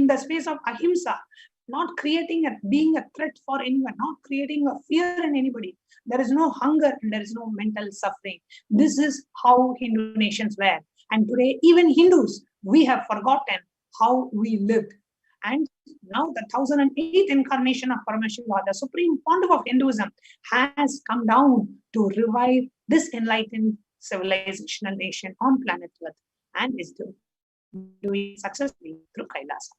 in the space of ahimsa, not being a threat for anyone, not creating a fear in anybody. There is no hunger and there is no mental suffering. This is how Hindu nations were. And today, even Hindus, we have forgotten how we lived. And now the 1008th incarnation of Paramashivoham, the supreme pontiff of Hinduism, has come down to revive this enlightened civilizational nation on planet Earth, and is doing successfully through Kailasa.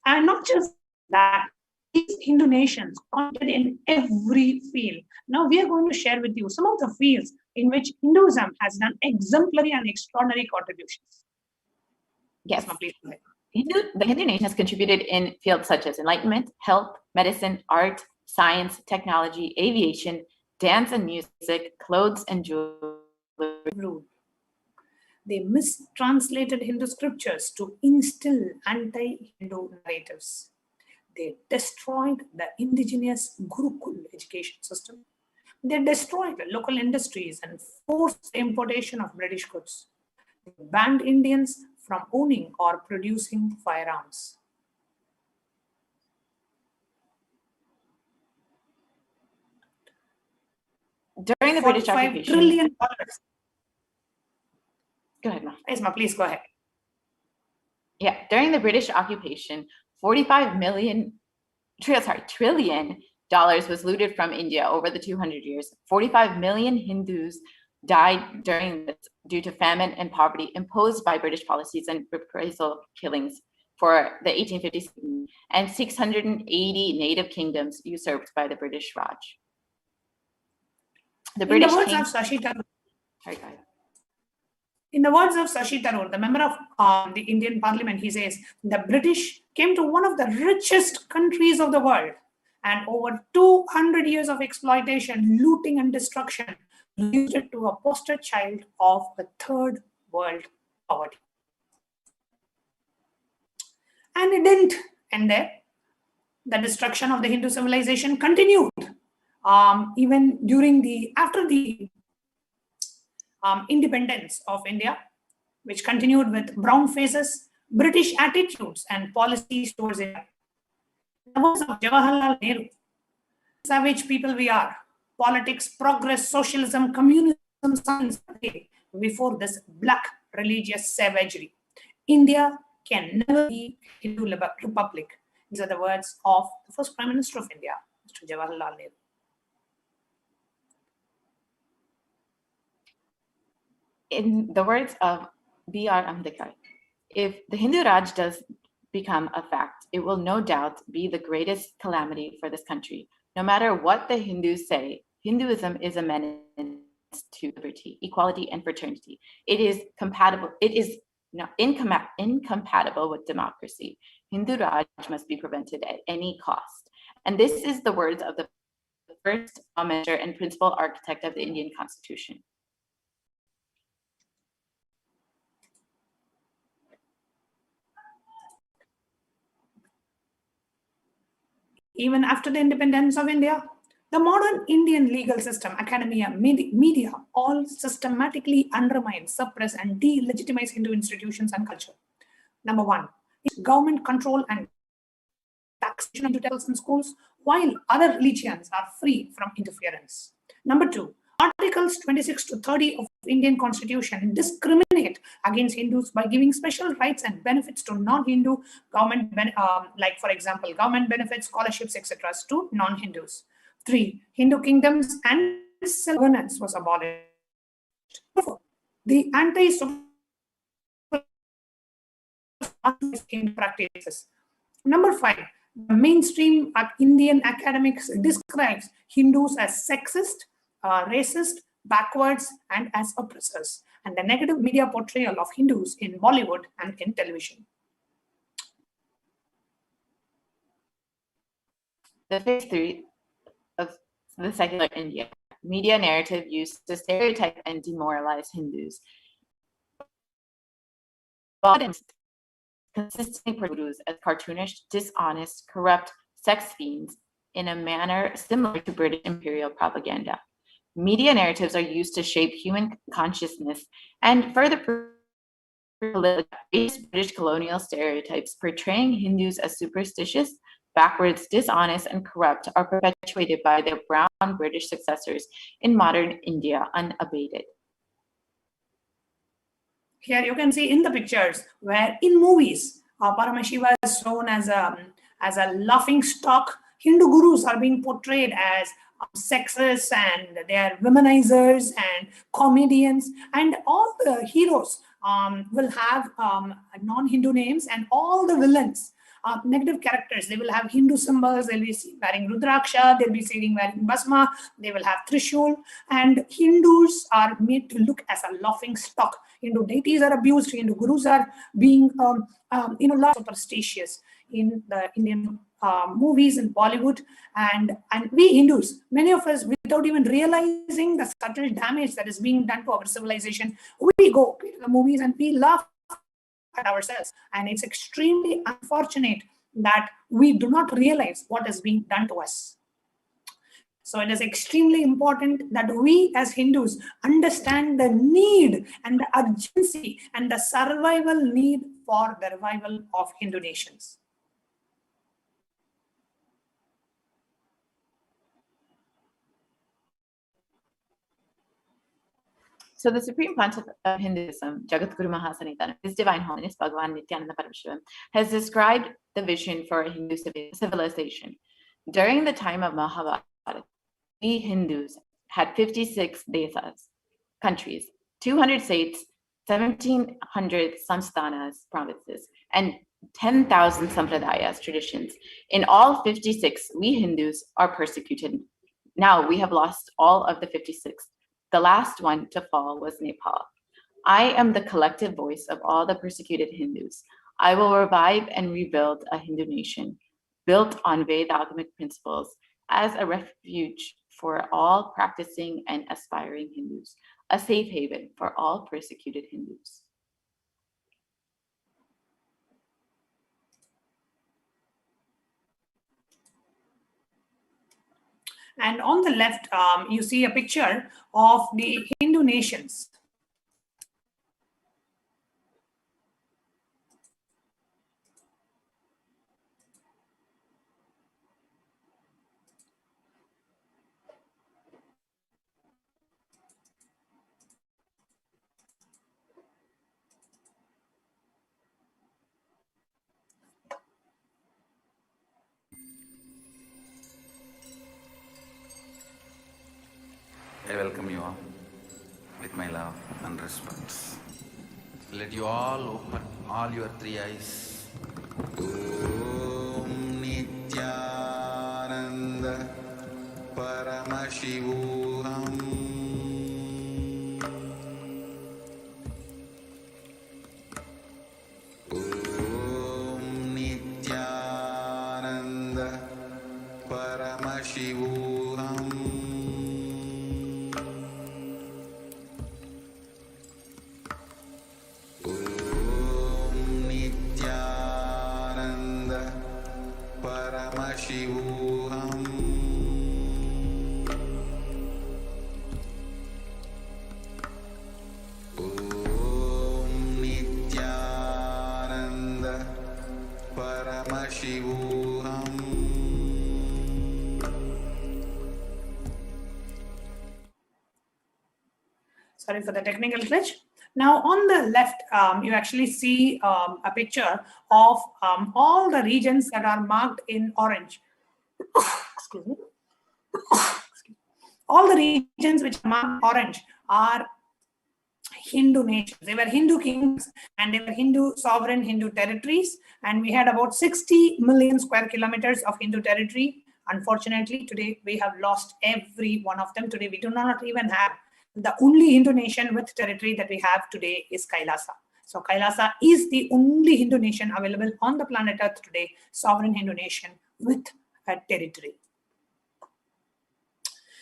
And not just that, these Hindu nations content in every field. Now we are going to share with you some of the fields in which Hinduism has done exemplary and extraordinary contributions. Yes, the Hindu nation has contributed in fields such as enlightenment, health, medicine, art, science, technology, aviation, dance and music, clothes and jewelry. They mistranslated Hindu scriptures to instill anti-Hindu narratives. They destroyed the indigenous Gurukul education system. They destroyed local industries and forced the importation of British goods. They banned Indians from owning or producing firearms. During the British occupation, $5 trillion. Go ahead, Ma. Yes, Ma, please go ahead. Yeah, during the British occupation, trillion was looted from India over the 200 years. 45 million Hindus died during this due to famine and poverty imposed by British policies and reprisal killings for the 1850s, and 680 native kingdoms usurped by the British Raj. The British In the words of Shashi Tharoor, the member of the Indian Parliament, he says, the British came to one of the richest countries of the world, and over 200 years of exploitation, looting and destruction reduced it to a poster child of a third world poverty. And it didn't end there. The destruction of the Hindu civilization continued even after the independence of India, which continued with brown faces, British attitudes and policies towards India. The words of Jawaharlal Nehru, savage people we are, politics, progress, socialism, communism, science, before this black religious savagery. India can never be a Hindu republic. These are the words of the first Prime Minister of India, Mr. Jawaharlal Nehru. In the words of B.R. Ambedkar, if the Hindu Raj does become a fact, it will no doubt be the greatest calamity for this country. No matter what the Hindus say, Hinduism is a menace to liberty, equality, and fraternity. It is incompatible with democracy. Hindu Raj must be prevented at any cost. And this is the words of the first measure and principal architect of the Indian Constitution. Even after the independence of India, the modern Indian legal system, academia, media, all systematically undermine, suppress, and delegitimize Hindu institutions and culture. Number one, government control and taxation into temples and schools, while other religions are free from interference. Number two, Articles 26 to 30 of Indian Constitution discriminate against Hindus by giving special rights and benefits to non-Hindu government, like for example, government benefits, scholarships, etc. to non-Hindus. 3. Hindu kingdoms and self-governance was abolished. 4. The anti-social practices. Number 5. The mainstream Indian academics describes Hindus as sexist, racist, backwards, and as oppressors, and the negative media portrayal of Hindus in Bollywood and in television. The phase 3 of the secular India, media narrative used to stereotype and demoralize Hindus. Consistently portrays as cartoonish, dishonest, corrupt sex fiends in a manner similar to British imperial propaganda. Media narratives are used to shape human consciousness and further British colonial stereotypes portraying Hindus as superstitious, backwards, dishonest, and corrupt are perpetuated by their brown British successors in modern India unabated. Here you can see in the pictures where in movies, Paramashiva is shown as a laughing stock. Hindu gurus are being portrayed as sexists, and they are womanizers and comedians, and all the heroes will have non-Hindu names, and all the villains, negative characters, they will have Hindu symbols. They'll be wearing Rudraksha, they'll be seen wearing Bhasma, they will have Trishul, and Hindus are made to look as a laughing stock. Hindu deities are abused, Hindu gurus are being superstitious in the Indian movies in Bollywood, and we Hindus, many of us, without even realizing the subtle damage that is being done to our civilization, we go to the movies and we laugh at ourselves, and it's extremely unfortunate that we do not realize what is being done to us. So it is extremely important that we as Hindus understand the need and the urgency and the survival need for the revival of Hindu nations. So the Supreme Pontiff of Hinduism, Jagadguru Mahasanatana, His Divine Holiness Bhagavan Nithyananda Paramashivam, has described the vision for a Hindu civilization. During the time of Mahabharata, we Hindus had 56 desas, countries, 200 states, 1,700 samsthanas, provinces, and 10,000 sampradayas, traditions. In all 56, we Hindus are persecuted. Now we have lost all of the 56. The last one to fall was Nepal. I am the collective voice of all the persecuted Hindus. I will revive and rebuild a Hindu nation built on Veda-agamic principles as a refuge for all practicing and aspiring Hindus, a safe haven for all persecuted Hindus. And on the left, you see a picture of the Hindu nations. I welcome you all with my love and respect. Let you all open all your three eyes. Om Nithyananda Paramashivoham. Om Nithyananda Paramashivoham. Paramashivoham. Om Nithyananda Paramashivoham. Sorry for the technical glitch. Now on the left, you actually see a picture of all the regions that are marked in orange. Excuse me. All the regions which are marked orange are Hindu nations. They were Hindu kings and they were Hindu sovereign Hindu territories. And we had about 60 million square kilometers of Hindu territory. Unfortunately, today we have lost every one of them. Today we do not even have. The only Hindu nation with territory that we have today is Kailasa. So Kailasa is the only Hindu nation available on the planet Earth today, sovereign Hindu nation with a territory.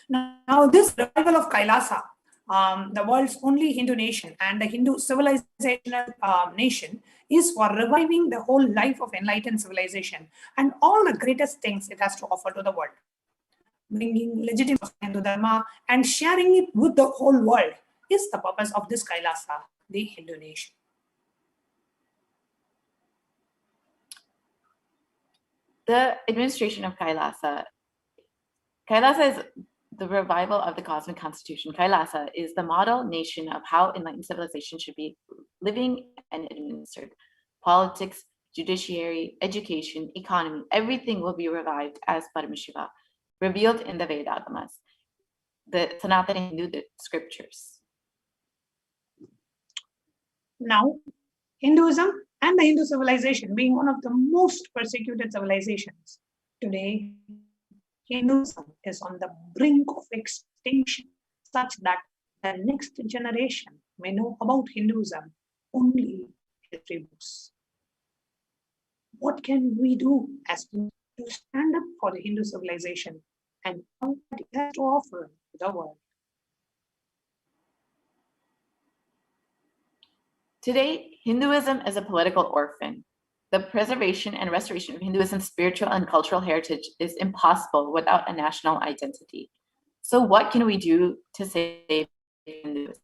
Now this revival of Kailasa, the world's only Hindu nation and the Hindu civilizational nation, is for reviving the whole life of enlightened civilization and all the greatest things it has to offer to the world. Bringing legitimacy Hindu Dharma and sharing it with the whole world is the purpose of this Kailasa, the Hindu nation. The administration of Kailasa is the revival of the cosmic constitution. Kailasa is the model nation of how enlightened civilization should be living and administered. Politics, judiciary, education, economy, everything will be revived as Paramashiva, revealed in the Vedagamas, the Sanatana Hindu scriptures. Now, Hinduism and the Hindu civilization being one of the most persecuted civilizations, today Hinduism is on the brink of extinction, such that the next generation may know about Hinduism only history books. What can we do as to stand up for the Hindu civilization and all that it has to offer to the world? Today, Hinduism is a political orphan. The preservation and restoration of Hinduism's spiritual and cultural heritage is impossible without a national identity. So what can we do to save Hinduism?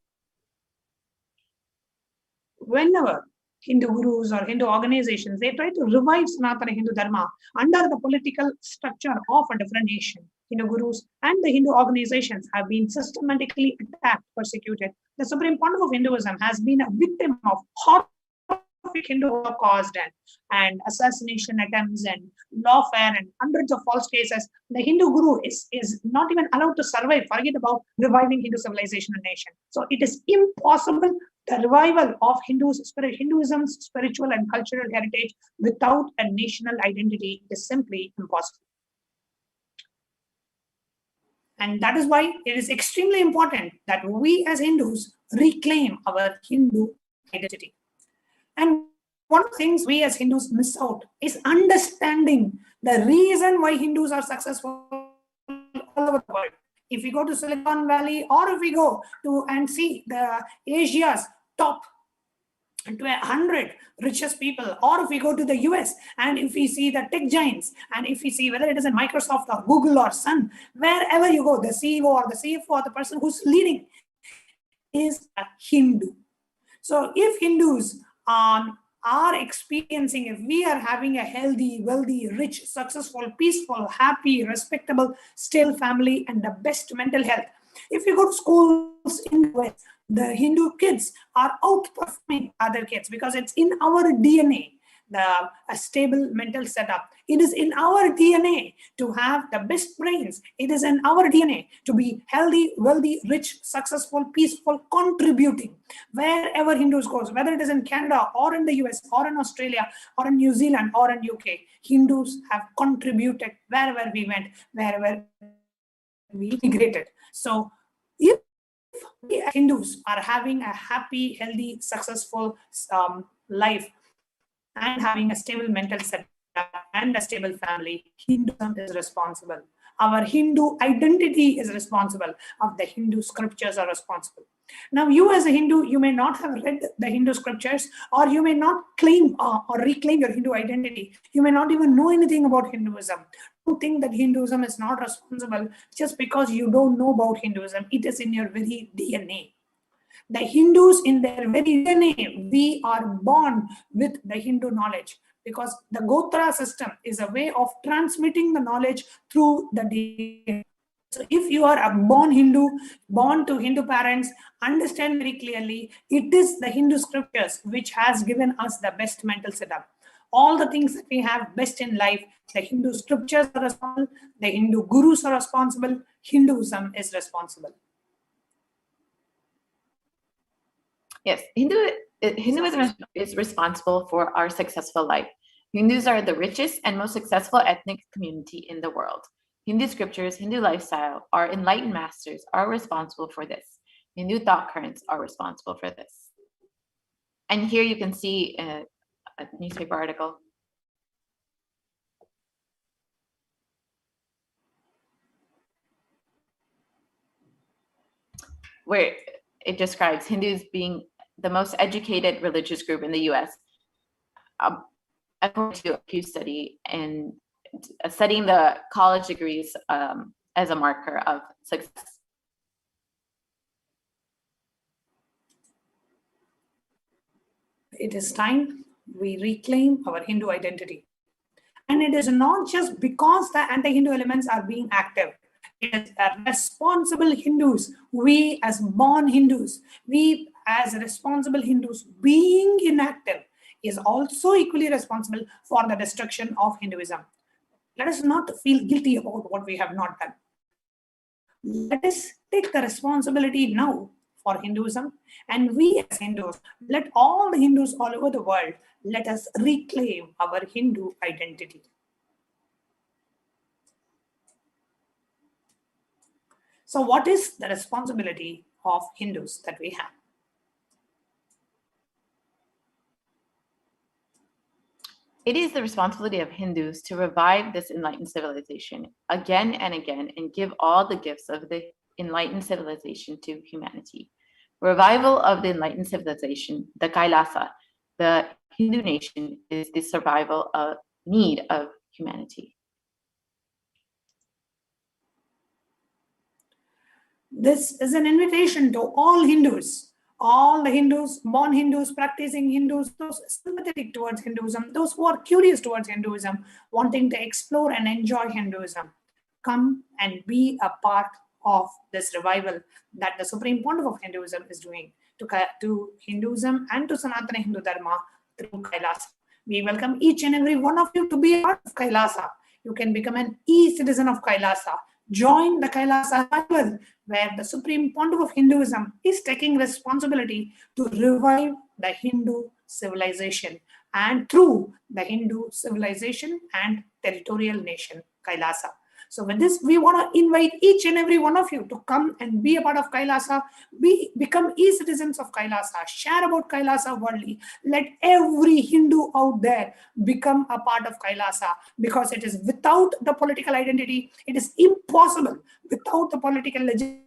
Whenever Hindu gurus or Hindu organizations, they try to revive Sanatana Hindu Dharma under the political structure of a different nation, Hindu gurus and the Hindu organizations have been systematically attacked, persecuted. The Supreme Pontiff of Hinduism has been a victim of horrific Hindu Holocaust and assassination attempts and lawfare and hundreds of false cases. The Hindu guru is not even allowed to survive. Forget about reviving Hindu civilization and nation. So it is impossible the revival of Hinduism's spiritual and cultural heritage without a national identity is simply impossible. And that is why it is extremely important that we as Hindus reclaim our Hindu identity. And one of the things we as Hindus miss out is understanding the reason why Hindus are successful all over the world. If we go to Silicon Valley, or if we go to and see the Asia's top 100 richest people, or if we go to the US and if we see the tech giants, and if we see whether it is in Microsoft or Google or Sun, wherever you go, the CEO or the CFO or the person who's leading is a Hindu. So if Hindus are experiencing, if we are having a healthy, wealthy, rich, successful, peaceful, happy, respectable, stable family and the best mental health, if you go to schools in the West, the Hindu kids are outperforming other kids because it's in our DNA, a stable mental setup. It is in our DNA to have the best brains. It is in our DNA to be healthy, wealthy, rich, successful, peaceful, contributing. Wherever Hindus goes, whether it is in Canada or in the US or in Australia or in New Zealand or in UK, Hindus have contributed wherever we went, wherever we integrated. So if we as Hindus are having a happy, healthy, successful life and having a stable mental setup and a stable family, Hinduism is responsible. Our Hindu identity is responsible. Of the Hindu scriptures are responsible. Now, you as a Hindu, you may not have read the Hindu scriptures, or you may not claim or reclaim your Hindu identity. You may not even know anything about Hinduism. Don't think that Hinduism is not responsible just because you don't know about Hinduism. It is in your very DNA. The Hindus, in their very DNA, we are born with the Hindu knowledge, because the Gotra system is a way of transmitting the knowledge through the DNA. So if you are a born Hindu, born to Hindu parents, understand very clearly, it is the Hindu scriptures which has given us the best mental setup. All the things that we have best in life, the Hindu scriptures are responsible, the Hindu gurus are responsible, Hinduism is responsible. Yes, Hinduism is responsible for our successful life. Hindus are the richest and most successful ethnic community in the world. Hindu scriptures, Hindu lifestyle, our enlightened masters are responsible for this. Hindu thought currents are responsible for this. And here you can see a newspaper article. Where it describes Hindus being the most educated religious group in the US, according to a Pew study, and studying the college degrees as a marker of success. It is time we reclaim our Hindu identity. And it is not just because the anti-Hindu elements are being active. It is responsible Hindus, we as born Hindus, we as responsible Hindus being inactive is also equally responsible for the destruction of Hinduism. Let us not feel guilty about what we have not done. Let us take the responsibility now for Hinduism, and we as Hindus, let all the Hindus all over the world, let us reclaim our Hindu identity. So what is the responsibility of Hindus that we have? It is the responsibility of Hindus to revive this enlightened civilization again and again and give all the gifts of the enlightened civilization to humanity. Revival of the enlightened civilization, the Kailasa, the Hindu nation, is the survival need of humanity. This is an invitation to all Hindus, all the Hindus, born Hindus, practicing Hindus, those sympathetic towards Hinduism, those who are curious towards Hinduism, wanting to explore and enjoy Hinduism. Come and be a part of this revival that the Supreme Pontiff of Hinduism is doing to Hinduism and to Sanatana Hindu Dharma through Kailasa. We welcome each and every one of you to be a part of Kailasa. You can become an e-citizen of Kailasa. Join the Kailasa revival, where the Supreme Pontiff of Hinduism is taking responsibility to revive the Hindu civilization, and through the Hindu civilization and territorial nation, Kailasa. So with this, we want to invite each and every one of you to come and be a part of Kailasa, become e-citizens of Kailasa, share about Kailasa worldly. Let every Hindu out there become a part of Kailasa, because it is without the political identity, it is impossible. Without the political legitimacy,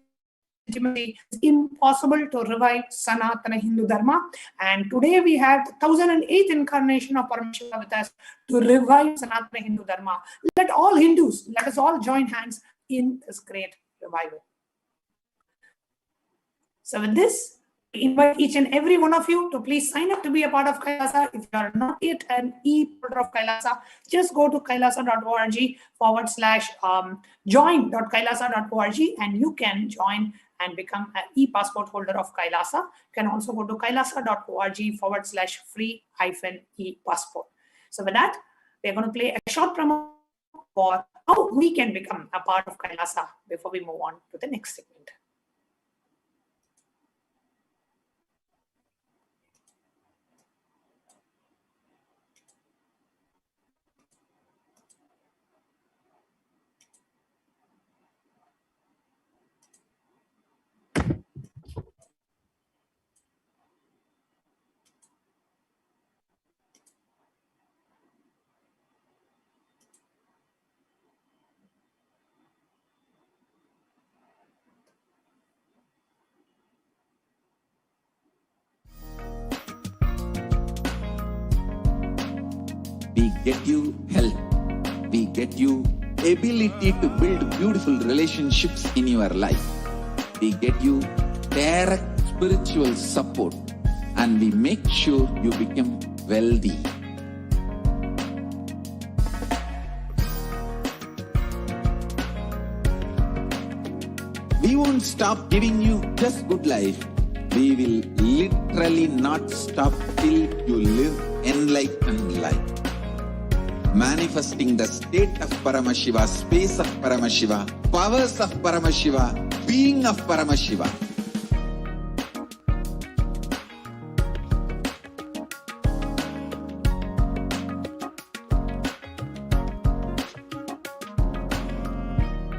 it's impossible to revive Sanatana Hindu Dharma. And today we have the 1008th incarnation of Paramashivoham with us to revive Sanatana Hindu Dharma. Let all Hindus, let us all join hands in this great revival. So with this, I invite each and every one of you to please sign up to be a part of Kailasa. If you are not yet an e-part of Kailasa, just go to kailasa.org/join.kailasa.org and you can join and become an e-passport holder of Kailasa. You can also go to kailasa.org/free-e-passport. So with that, we're going to play a short promo for how we can become a part of Kailasa before we move on to the next segment. We get you health. We get you ability to build beautiful relationships in your life. We get you direct spiritual support, and we make sure you become wealthy. We won't stop giving you just good life. We will literally not stop till you live enlightened life. Manifesting the state of Paramashiva, space of Paramashiva, powers of Paramashiva, being of Paramashiva.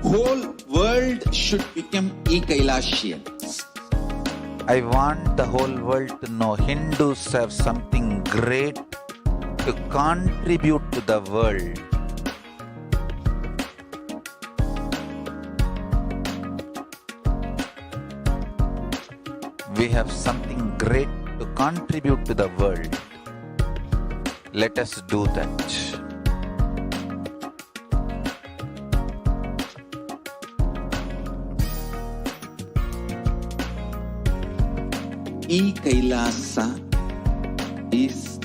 Whole world should become e-Kailasians. I want the whole world to know Hindus have something great to contribute to the world. We have something great to contribute to the world. Let us do that. E-Kailasa is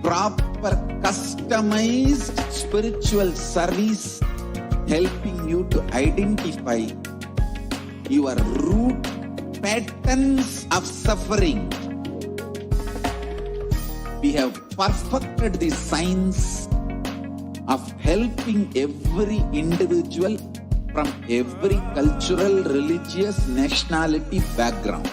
proper proper customized spiritual service, helping you to identify your root patterns of suffering. We have perfected the science of helping every individual from every cultural, religious, nationality background.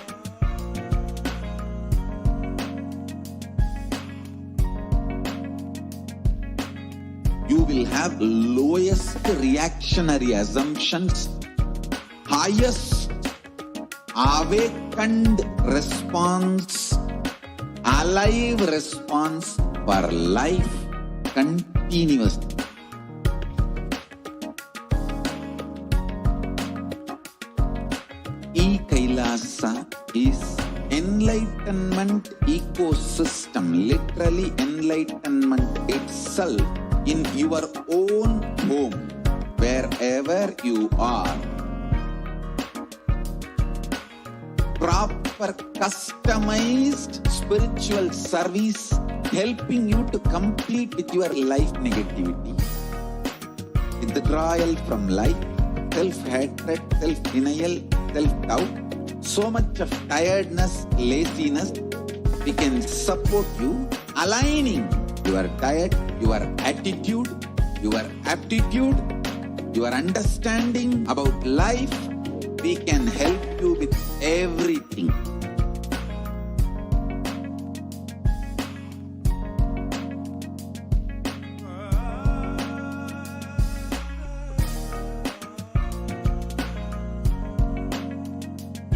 You will have lowest reactionary assumptions, highest awakened response, alive response for life continuously. Kailasa is enlightenment ecosystem, literally enlightenment itself in your own home, wherever you are. Proper customized spiritual service helping you to complete with your life negativity, withdrawal from life, self-hatred, self-denial, self-doubt, so much of tiredness, laziness. We can support you, aligning your diet, your attitude, your aptitude, your understanding about life. We can help you with everything.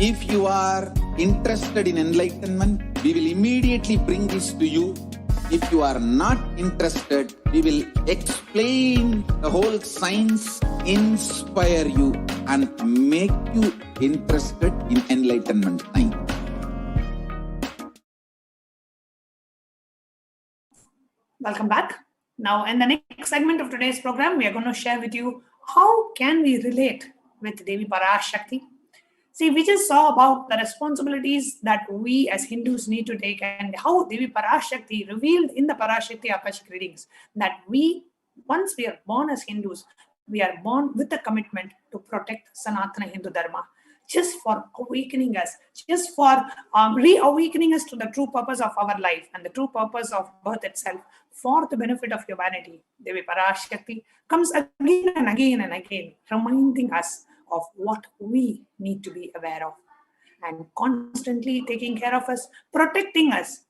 If you are interested in enlightenment, we will immediately bring this to you. If you are not interested, we will explain the whole science, inspire you, and make you interested in enlightenment science. Welcome back. Now, in the next segment of today's program, we are going to share with you how can we relate with Devi Parashakti. See, we just saw about the responsibilities that we as Hindus need to take and how Devi Parashakti revealed in the Parashakti Akashic readings that once we are born as Hindus, we are born with a commitment to protect Sanatana Hindu Dharma, just for awakening us, just for reawakening us to the true purpose of our life and the true purpose of birth itself for the benefit of humanity. Devi Parashakti comes again and again and again, reminding us of what we need to be aware of and constantly taking care of us, protecting us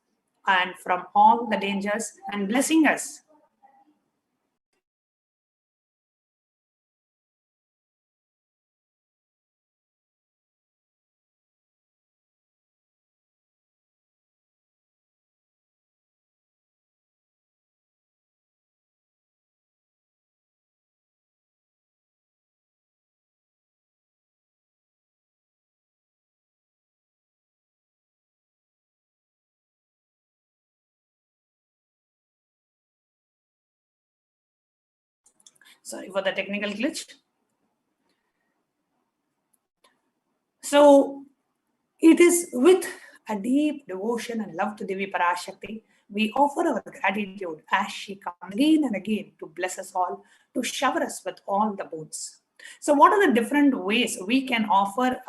and from all the dangers and blessing us. Sorry for the technical glitch. So it is with a deep devotion and love to Devi Parashakti, we offer our gratitude as she comes again and again to bless us all, to shower us with all the boons. So what are the different ways we can offer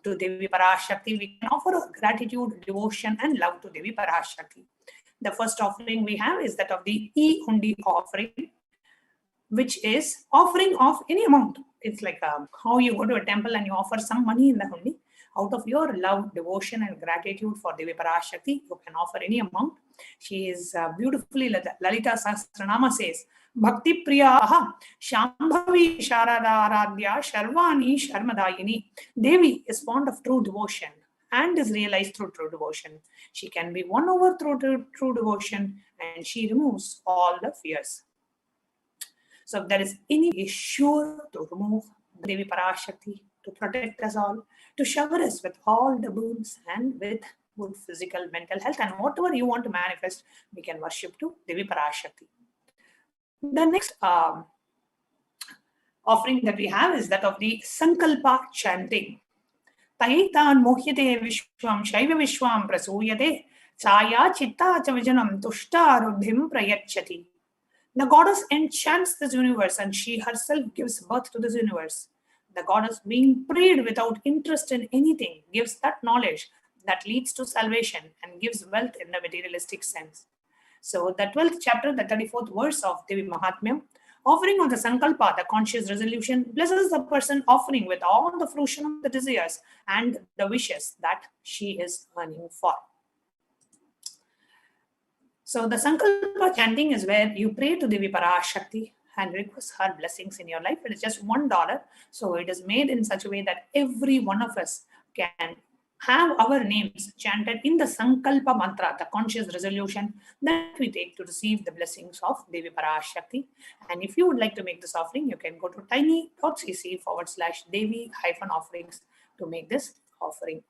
to Devi Parashakti? We can offer our gratitude, devotion, and love to Devi Parashakti. The first offering we have is that of the E-Hundi offering, which is offering of any amount. It's like how you go to a temple and you offer some money in the hundi. Out of your love, devotion, and gratitude for Devi Parashakti, you can offer any amount. She is beautifully, Lalita Sahasranama says, Bhakti Priyaha Shambhavi Sharada Aradhya Sharvani Sharmadayini. Devi is fond of true devotion and is realized through true devotion. She can be won over through true devotion, and she removes all the fears. So if there is any issue to remove Devi Parashakti, to protect us all, to shower us with all the boons and with good physical, mental health, and whatever you want to manifest, we can worship to Devi Parashakti. The next offering that we have is that of the Sankalpa chanting. Taitan mohyate vishwam shaiva vishwam prasuyate Chaya chitta chavijanam tushta ruddhim prayachati. The goddess enchants this universe and she herself gives birth to this universe. The goddess, being prayed without interest in anything, gives that knowledge that leads to salvation and gives wealth in the materialistic sense. So the 12th chapter, the 34th verse of Devi Mahatmyam, offering of the Sankalpa, the conscious resolution, blesses the person offering with all the fruition of the desires and the wishes that she is earning for. So the Sankalpa chanting is where you pray to Devi Parashakti and request her blessings in your life. It is just $1. So it is made in such a way that every one of us can have our names chanted in the Sankalpa mantra, the conscious resolution that we take to receive the blessings of Devi Parashakti. And if you would like to make this offering, you can go to tiny.cc/Devi-offerings to make this offering.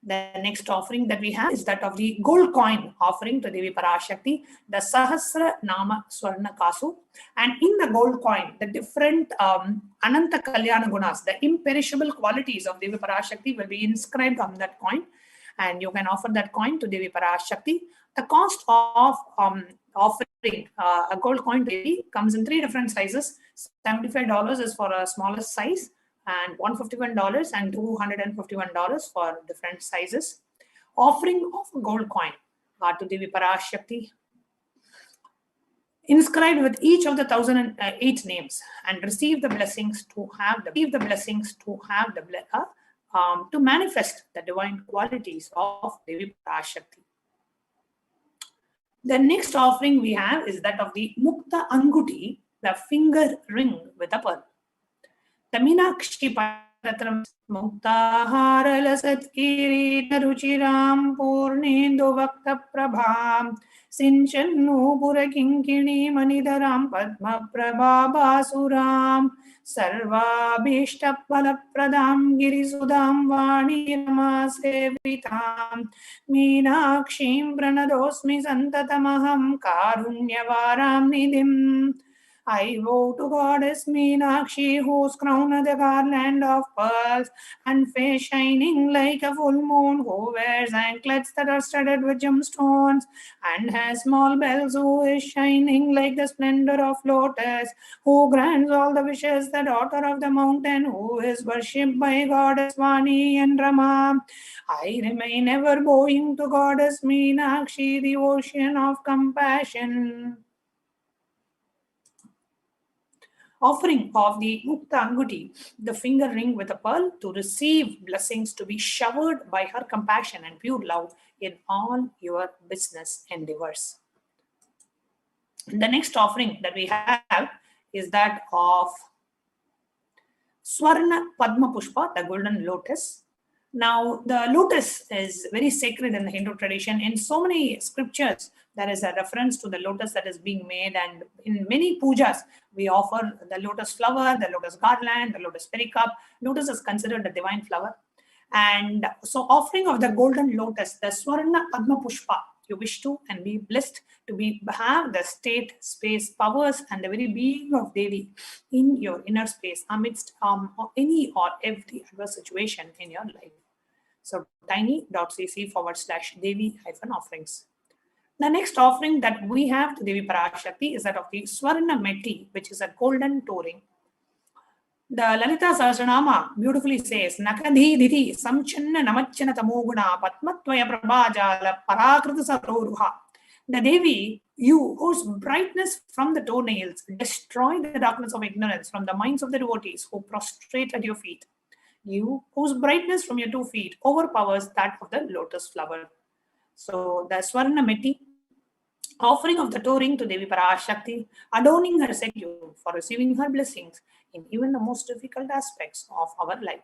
The next offering that we have is that of the gold coin offering to Devi Parashakti, the Sahasra Nama Swarna Kasu. And in the gold coin, the different Ananta Kalyana Gunas, the imperishable qualities of Devi Parashakti will be inscribed on that coin. And you can offer that coin to Devi Parashakti. The cost of offering a gold coin to Devi comes in 3 different sizes. $75 is for a smallest size, and $151 and $251 for different sizes. Offering of a gold coin to Devi Parashakti, inscribed with each of the 1008 names, and receive the blessings to to manifest the divine qualities of Devi Parashakti. The next offering we have is that of the Mukta Anguti, the finger ring with a pearl. The Meenakshi Paratram Muktahara Lasat Kirita Ruchiram Purnendu Vakta Prabham Sinchannu Pura Kinkini Manidaram Padma Prabha Basuram Sarva Bhishta Palapradam Girisudam Vani Ramasevitam Meenakshim Pranadosmi Santatamaham Karunyavaram Nidhim. I vow to Goddess Meenakshi, whose crown is the garland of pearls and face shining like a full moon, who wears anklets that are studded with gemstones and has small bells, who is shining like the splendor of lotus, who grants all the wishes, the daughter of the mountain, who is worshipped by Goddess Vani and Rama. I remain ever bowing to Goddess Meenakshi, the ocean of compassion. Offering of the Mukta Anguti, the finger ring with a pearl, to receive blessings to be showered by her compassion and pure love in all your business endeavors. The next offering that we have is that of Swarna Padma Pushpa, the golden lotus. Now, the lotus is very sacred in the Hindu tradition. In so many scriptures, there is a reference to the lotus that is being made, and in many pujas, we offer the lotus flower, the lotus garland, the lotus pericup. Lotus is considered a divine flower. And so offering of the golden lotus, the Swarna Padma Pushpa, you wish to and be blessed to have the state, space, powers, and the very being of Devi in your inner space amidst any or every adverse situation in your life. So tiny.cc/Devi-offerings. The next offering that we have to Devi Parashakti is that of the Swarna Meti, which is a golden touring. The Lalita Sahasranama beautifully says, Nakadhi Diti Samchanna Namachana Tamoguna Patmatvaya Prabhajala Parakrita Saroruha. The Devi, you whose brightness from the toenails destroy the darkness of ignorance from the minds of the devotees who prostrate at your feet. You whose brightness from your 2 feet overpowers that of the lotus flower. So the Swarna Meti, offering of the touring to Devi Parashakti, adorning her statue for receiving her blessings in even the most difficult aspects of our life.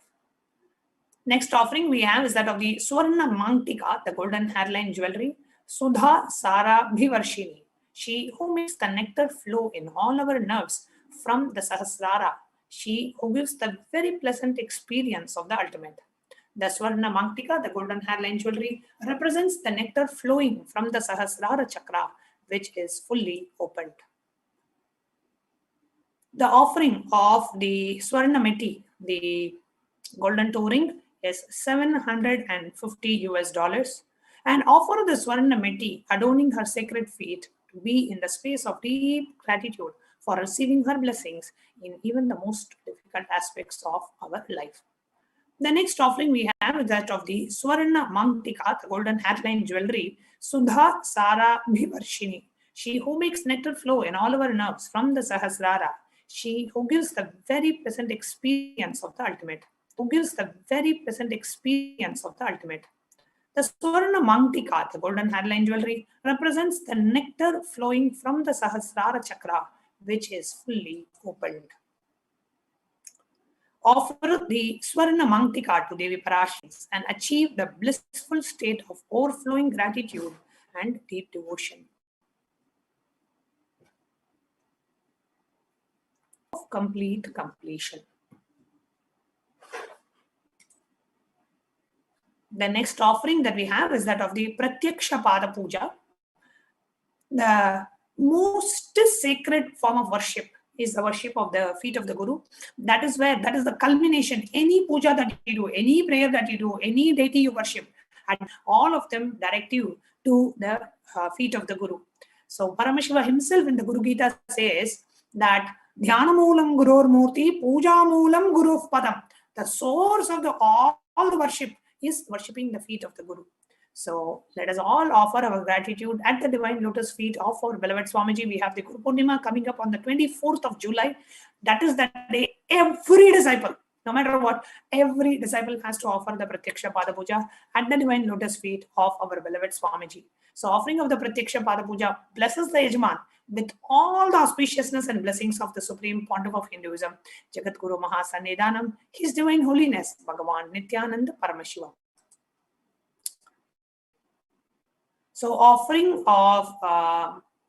Next offering we have is that of the Swarna Mangtika, the golden hairline jewelry, Sudha Sara Bhivarshini, she who makes the nectar flow in all our nerves from the Sahasrara, she who gives the very pleasant experience of the ultimate. The Swarna Mangtika, the golden hairline jewelry, represents the nectar flowing from the Sahasrara chakra, which is fully opened. The offering of the Swarna Meti, the golden touring, is $750 and offer the Swarna Meti adorning her sacred feet to be in the space of deep gratitude for receiving her blessings in even the most difficult aspects of our life. The next offering we have is that of the Swarna Mangtika, the golden hatline jewelry, Sudha Sara Bhivarshini. She who makes nectar flow in all our nerves from the Sahasrara. She who gives the very present experience of the ultimate. Who gives the very present experience of the ultimate. The Swarna Mangtika, the golden hatline jewelry, represents the nectar flowing from the Sahasrara chakra, which is fully opened. Offer the Swarna Mangtika to Devi Parashakti and achieve the blissful state of overflowing gratitude and deep devotion. Of complete completion. The next offering that we have is that of the Pratyaksha Pada Puja. The most sacred form of worship is the worship of the feet of the Guru. That is the culmination. Any puja that you do, any prayer that you do, any deity you worship, and all of them direct you to the feet of the Guru. So Paramashiva himself in the Guru Gita says that Dhyanamoolam Gurur Murti, Puja Moolam Guru Padam. The source of all the worship is worshipping the feet of the Guru. So let us all offer our gratitude at the divine lotus feet of our beloved Swamiji. We have the Guru Purnima coming up on the 24th of July. That is that day every disciple, no matter what, every disciple has to offer the Pratyaksha Pada Puja at the divine lotus feet of our beloved Swamiji. So offering of the Pratyaksha Pada Puja blesses the Yajman with all the auspiciousness and blessings of the Supreme Pontiff of Hinduism, Jagat Guru Mahasannidhanam, His Divine Holiness, Bhagavan Nithyananda Paramashivam. So offering of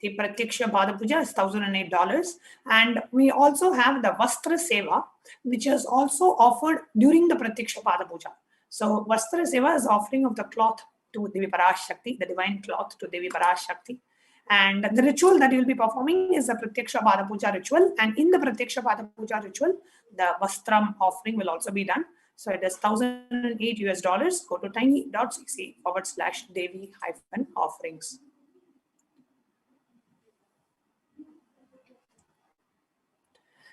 the Pratyaksha Pada Puja is $1,008. And we also have the Vastra Seva, which is also offered during the Pratyaksha Pada Puja. So Vastra Seva is offering of the cloth to Devi Parashakti, the divine cloth to Devi Parashakti. And the ritual that you will be performing is the Pratyaksha Pada Puja ritual. And in the Pratyaksha Pada Puja ritual, the Vastram offering will also be done. So it is $1,008. Go to tiny.cc/Devi-offerings.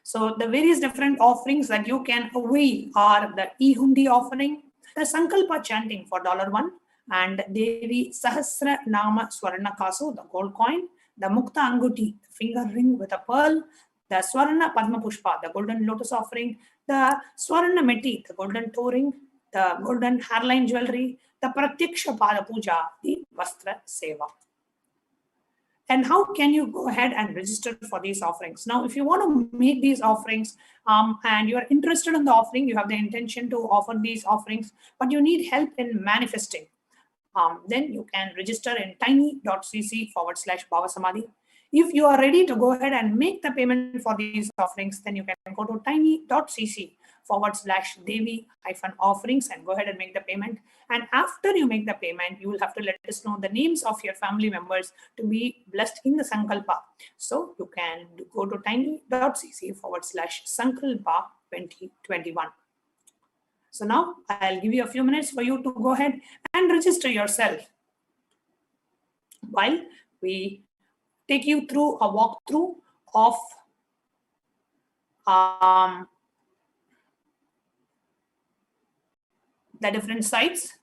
So the various different offerings that you can avail are the E-Hundi offering, the Sankalpa chanting for $1, and Devi Sahasra Nama Swarna Kasu, the gold coin, the Mukta Anguti, the finger ring with a pearl, the Swarna Padma Pushpa, the golden lotus offering, the Swarna Meti, the golden toe ring, the golden hairline jewelry, the Pratyaksha Pada Puja, the Vastra Seva. And how can you go ahead and register for these offerings? Now, if you want to make these offerings and you are interested in the offering, you have the intention to offer these offerings, but you need help in manifesting, then you can register in tiny.cc/Bhavasamadhi. If you are ready to go ahead and make the payment for these offerings, then you can go to tiny.cc/Devi-offerings and go ahead and make the payment. And after you make the payment, you will have to let us know the names of your family members to be blessed in the Sankalpa. So you can go to tiny.cc/Sankalpa 2021. So now I'll give you a few minutes for you to go ahead and register yourself while we take you through a walkthrough of the different sites.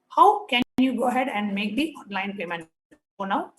How can you go ahead and make the online payment for now?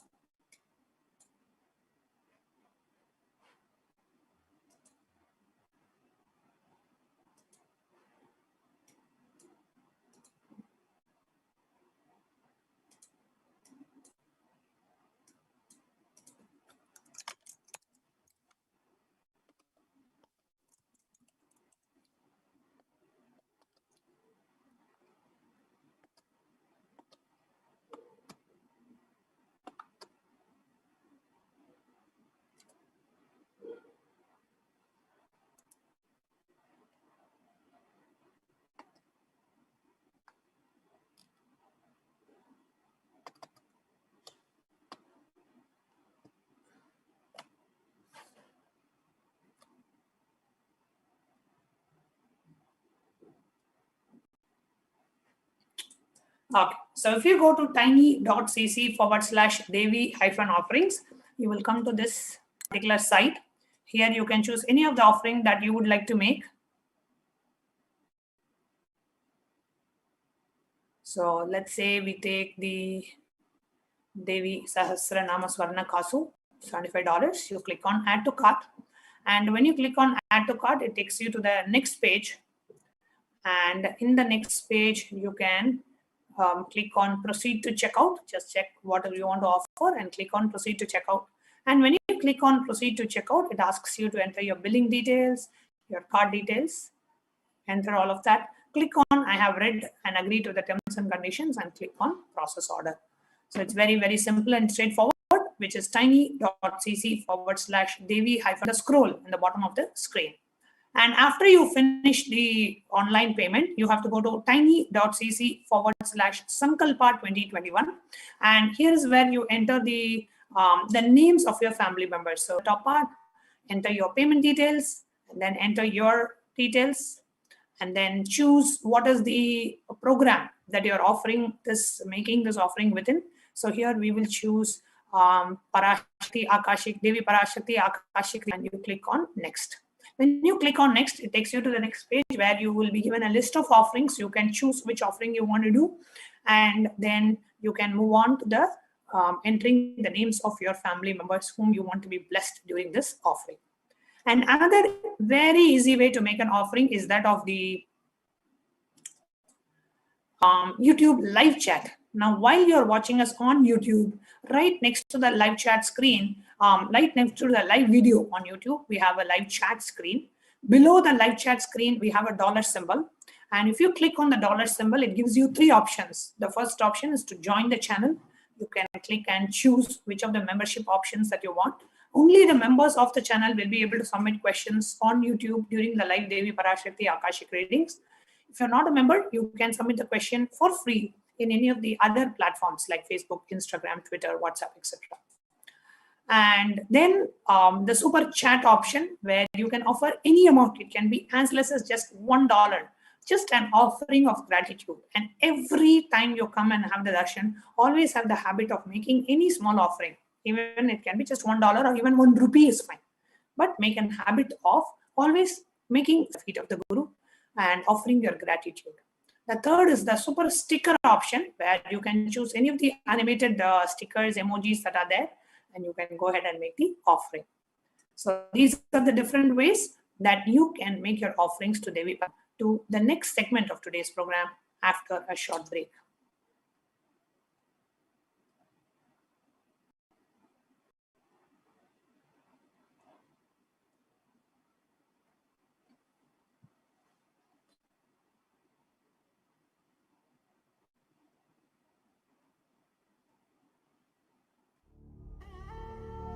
Okay, so if you go to tiny.cc/Devi-offerings, you will come to this particular site. Here you can choose any of the offering that you would like to make. So let's say we take the Devi Sahasranama Swarna Kasu, $75. You click on add to cart. And when you click on add to cart, it takes you to the next page. And in the next page, you can click on proceed to checkout. Just check whatever you want to offer and click on proceed to checkout. And when you click on proceed to checkout, it asks you to enter your billing details, your card details, enter all of that. Click on I have read and agree to the terms and conditions and click on process order. So it's very, very simple and straightforward, which is tiny.cc/Devi the scroll in the bottom of the screen. And after you finish the online payment, you have to go to tiny.cc/Sankalpa 2021. And here is where you enter the names of your family members. So top part, enter your payment details, and then enter your details, and then choose what is the program that you're offering this, making this offering within. So here we will choose PARASHAKTI AKASHIC, Devi PARASHAKTI AKASHIC, and you click on next. When you click on next, it takes you to the next page where you will be given a list of offerings. You can choose which offering you want to do, and then you can move on to the entering the names of your family members whom you want to be blessed during this offering. And another very easy way to make an offering is that of the YouTube live chat. Now, while you're watching us on YouTube, right next to the live chat screen, right next to the live video on YouTube, we have a live chat screen. Below the live chat screen, we have a dollar symbol. And if you click on the dollar symbol, it gives you three options. The first option is to join the channel. You can click and choose which of the membership options that you want. Only the members of the channel will be able to submit questions on YouTube during the live Devi Parashakti Akashic readings. If you're not a member, you can submit the question for free in any of the other platforms like Facebook, Instagram, Twitter, WhatsApp, etc. And then the super chat option where you can offer any amount. It can be as less as just $1, just an offering of gratitude. And every time you come and have the darshan, always have the habit of making any small offering. Even it can be just $1 or even 1 rupee is fine. But make a habit of always making the feet of the Guru and offering your gratitude. The third is the super sticker option where you can choose any of the animated stickers, emojis that are there, and you can go ahead and make the offering. So these are the different ways that you can make your offerings to Devi. To the next segment of today's program after a short break.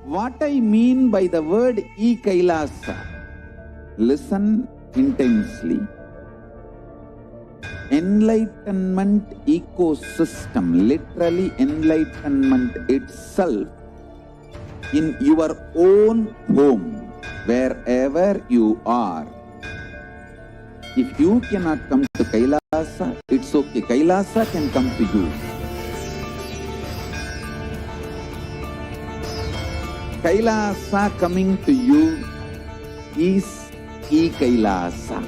What I mean by the word Kailasa, listen intensely. Enlightenment ecosystem, literally enlightenment itself, in your own home, wherever you are. If you cannot come to Kailasa, it's okay. Kailasa can come to you. Kailasa coming to you is Kailasa.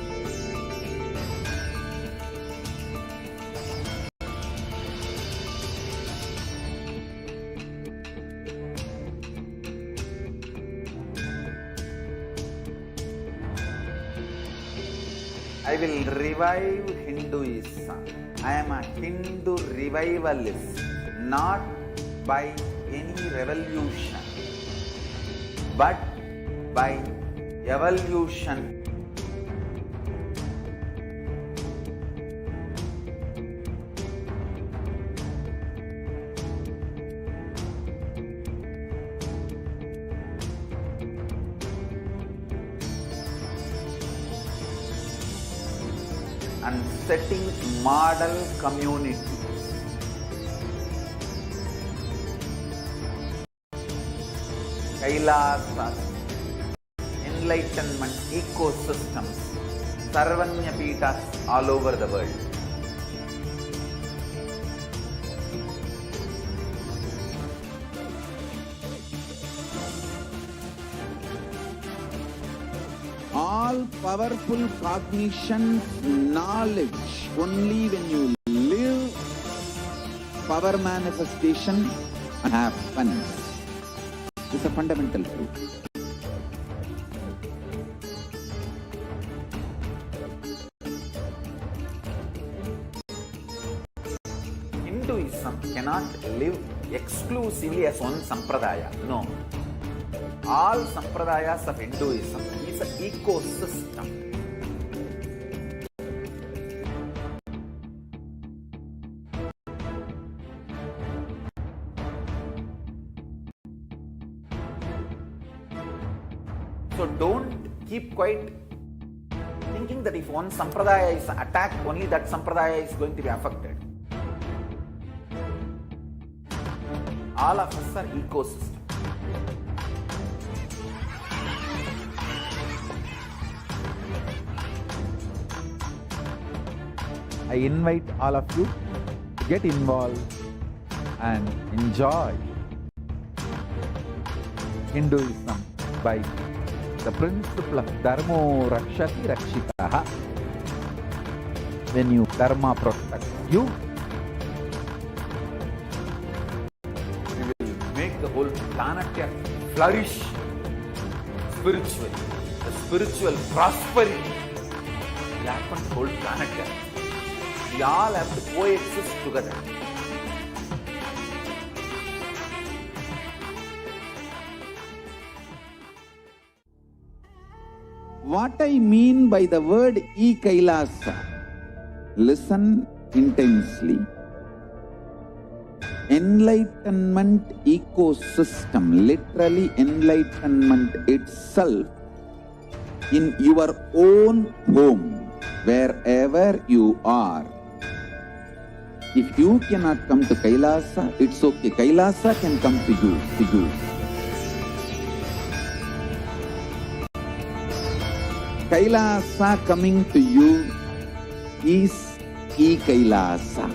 I will revive Hinduism. I am a Hindu revivalist, not by any revolution, but by evolution. And setting model community. Kailasa, enlightenment ecosystems, Sarvanya Peethas all over the world. all powerful cognition, knowledge, only when you live, power manifestation happens. It's a fundamental truth. Hinduism cannot live exclusively as one sampradaya. No. All sampradayas of Hinduism is an ecosystem. So don't keep quiet thinking that if one sampradaya is attacked, only that sampradaya is going to be affected. All of us are ecosystem. I invite all of you to get involved and enjoy Hinduism by the principle of Dharmo Rakshati Rakshitaha. When you Dharma protects you, We will make the whole planet flourish spiritually. The spiritual prosperity will happen to the whole planet. We all have to coexist together. What I mean by the word Kailasa, listen intensely. Enlightenment ecosystem, literally enlightenment itself, in your own home, wherever you are. If you cannot come to Kailasa, it's okay. Kailasa can come to you. Kailasa coming to you is Kailasa.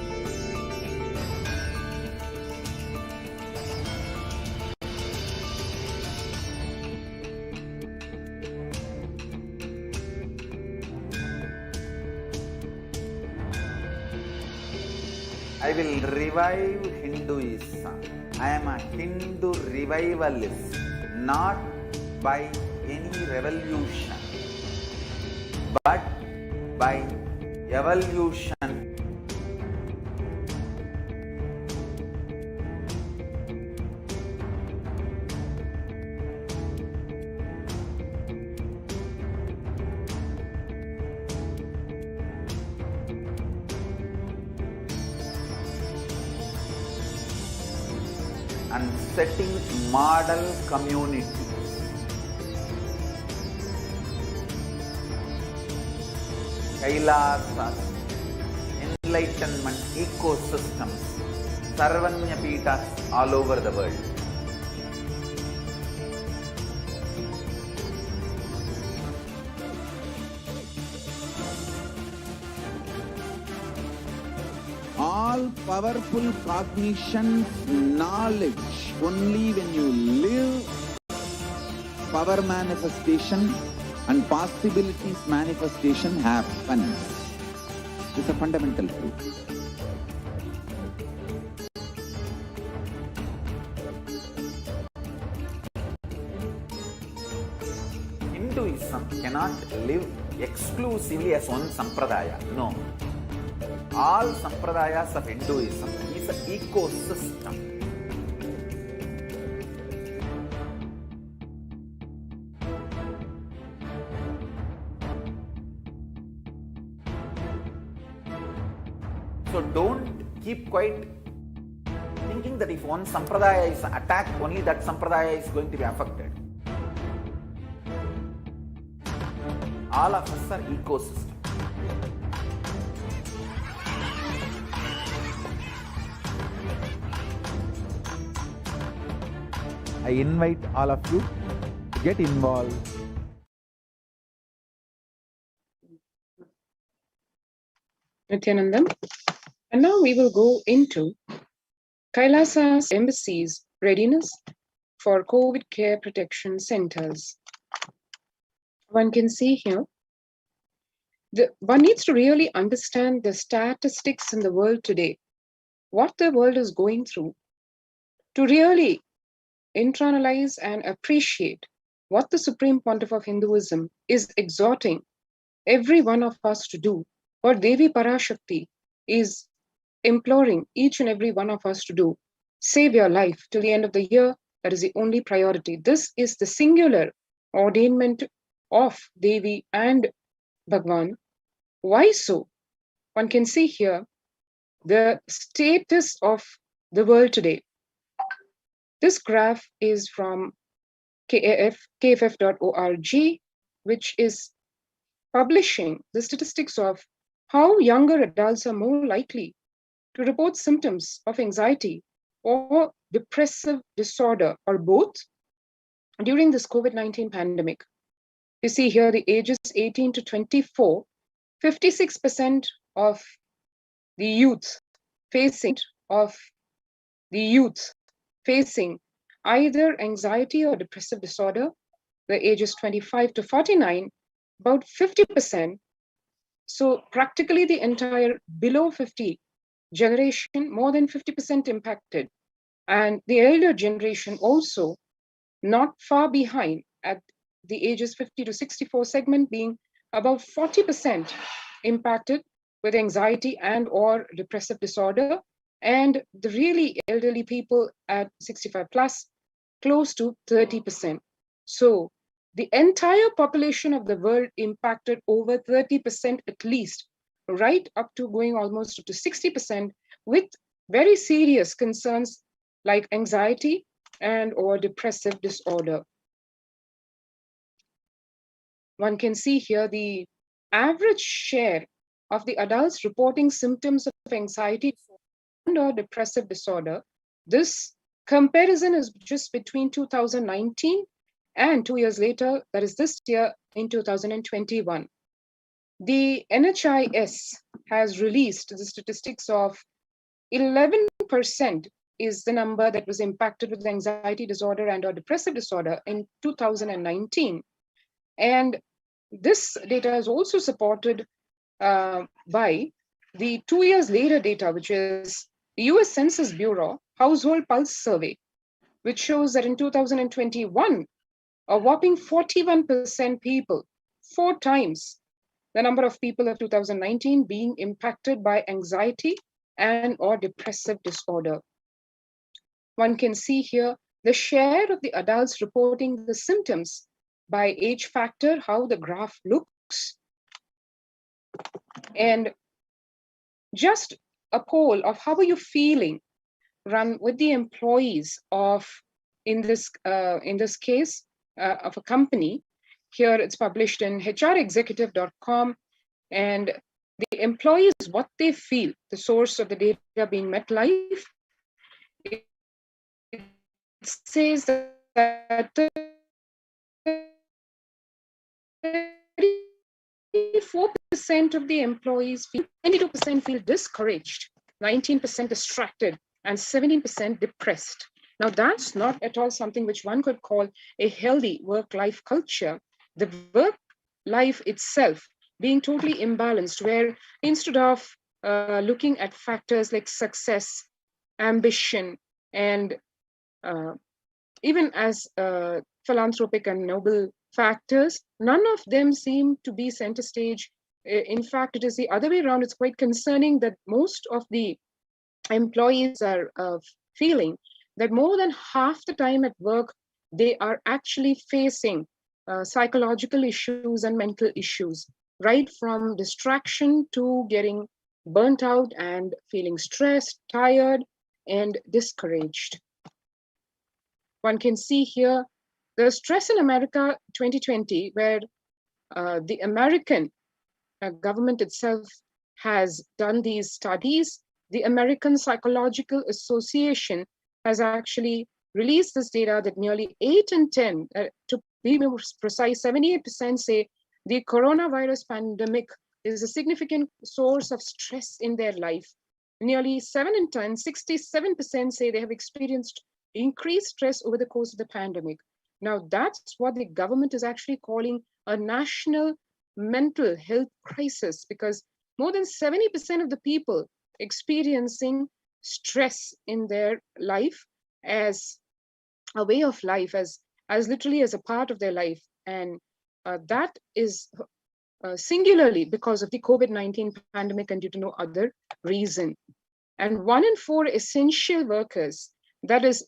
I will revive Hinduism. I am a Hindu revivalist, not by any revolution, but by evolution. And setting model community. Kailasa, enlightenment ecosystems, Sarvanya Pitas all over the world. All powerful cognition, knowledge, only when you live, power manifestation and possibilities manifestation happens. It's a fundamental truth. Hinduism cannot live exclusively as one sampradaya. No. All sampradayas of Hinduism is an ecosystem. So don't keep quiet thinking that if one sampradaya is attacked, only that sampradaya is going to be affected. All of us are ecosystem. I invite all of you to get involved. Nithyanandam. And now we will go into Kailasa's embassy's readiness for COVID care protection centers. One can see here, one needs to really understand the statistics in the world today, what the world is going through, to really internalize and appreciate what the Supreme Pontiff of Hinduism is exhorting every one of us to do, what Devi Parashakti is imploring each and every one of us to do. Save your life till the end of the year. That is the only priority. This is the singular ordainment of Devi and Bhagwan. Why so? One can see here the status of the world today. This graph is from kff.org, which is publishing the statistics of how younger adults are more likely to report symptoms of anxiety or depressive disorder, or both, during this COVID-19 pandemic. You see here the ages 18 to 24, 56% of the youth facing either anxiety or depressive disorder. The ages 25 to 49, about 50%. So practically the entire below 50 generation, more than 50% impacted. And the elder generation also not far behind, at the ages 50 to 64 segment being about 40% impacted with anxiety and or depressive disorder, and the really elderly people at 65 plus, close to 30%. So the entire population of the world impacted over 30% at least, right up to going almost up to 60%, with very serious concerns like anxiety and or depressive disorder. One can see here the average share of the adults reporting symptoms of anxiety and or depressive disorder. This comparison is just between 2019 and 2 years later, that is this year in 2021. The NHIS has released the statistics of 11% is the number that was impacted with anxiety disorder and or depressive disorder in 2019. And this data is also supported by the 2 years later data, which is the US Census Bureau Household Pulse Survey, which shows that in 2021, a whopping 41% people, 4 times the number of people of 2019 being impacted by anxiety and or depressive disorder. One can see here the share of the adults reporting the symptoms by age factor, how the graph looks. And just a poll of how are you feeling run with the employees of, in this case, of a company. Here it's published in hrexecutive.com, and the employees, what they feel, the source of the data being MetLife, it says that 34% of the employees feel, 22% feel discouraged, 19% distracted, and 17% depressed. Now, that's not at all something which one could call a healthy work-life culture. The work life itself being totally imbalanced, where instead of looking at factors like success, ambition, and even as philanthropic and noble factors, none of them seem to be center stage. In fact, it is the other way around. It's quite concerning that most of the employees are feeling that more than half the time at work, they are actually facing psychological issues and mental issues, right from distraction to getting burnt out and feeling stressed, tired, and discouraged. One can see here the Stress in America 2020, where the American government itself has done these studies. The American Psychological Association has actually released this data that nearly 8 in 10, to be more precise, 78% say the coronavirus pandemic is a significant source of stress in their life. Nearly 7 in 10, 67% say they have experienced increased stress over the course of the pandemic. Now, that's what the government is actually calling a national mental health crisis, because more than 70% of the people experiencing stress in their life as a way of life, as literally as a part of their life. And that is singularly because of the COVID-19 pandemic and due to no other reason. And 1 in 4 essential workers, that is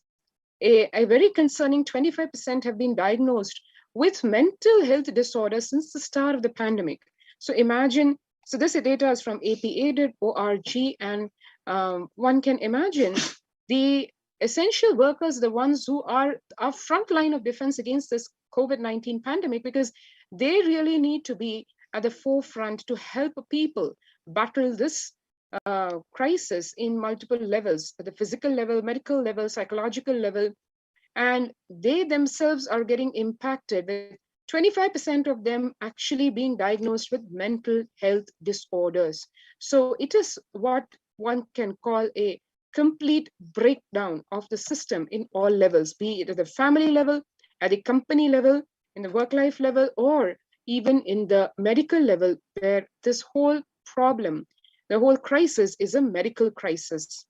a very concerning 25%, have been diagnosed with mental health disorders since the start of the pandemic. So imagine, so this data is from APA.org, and one can imagine the essential workers, the ones who are our front line of defense against this COVID-19 pandemic, because they really need to be at the forefront to help people battle this crisis in multiple levels, at the physical level, medical level, psychological level, and they themselves are getting impacted, with 25% of them actually being diagnosed with mental health disorders. So it is what one can call a complete breakdown of the system in all levels, be it at the family level, at the company level, in the work-life level, or even in the medical level, where this whole problem, the whole crisis, is a medical crisis.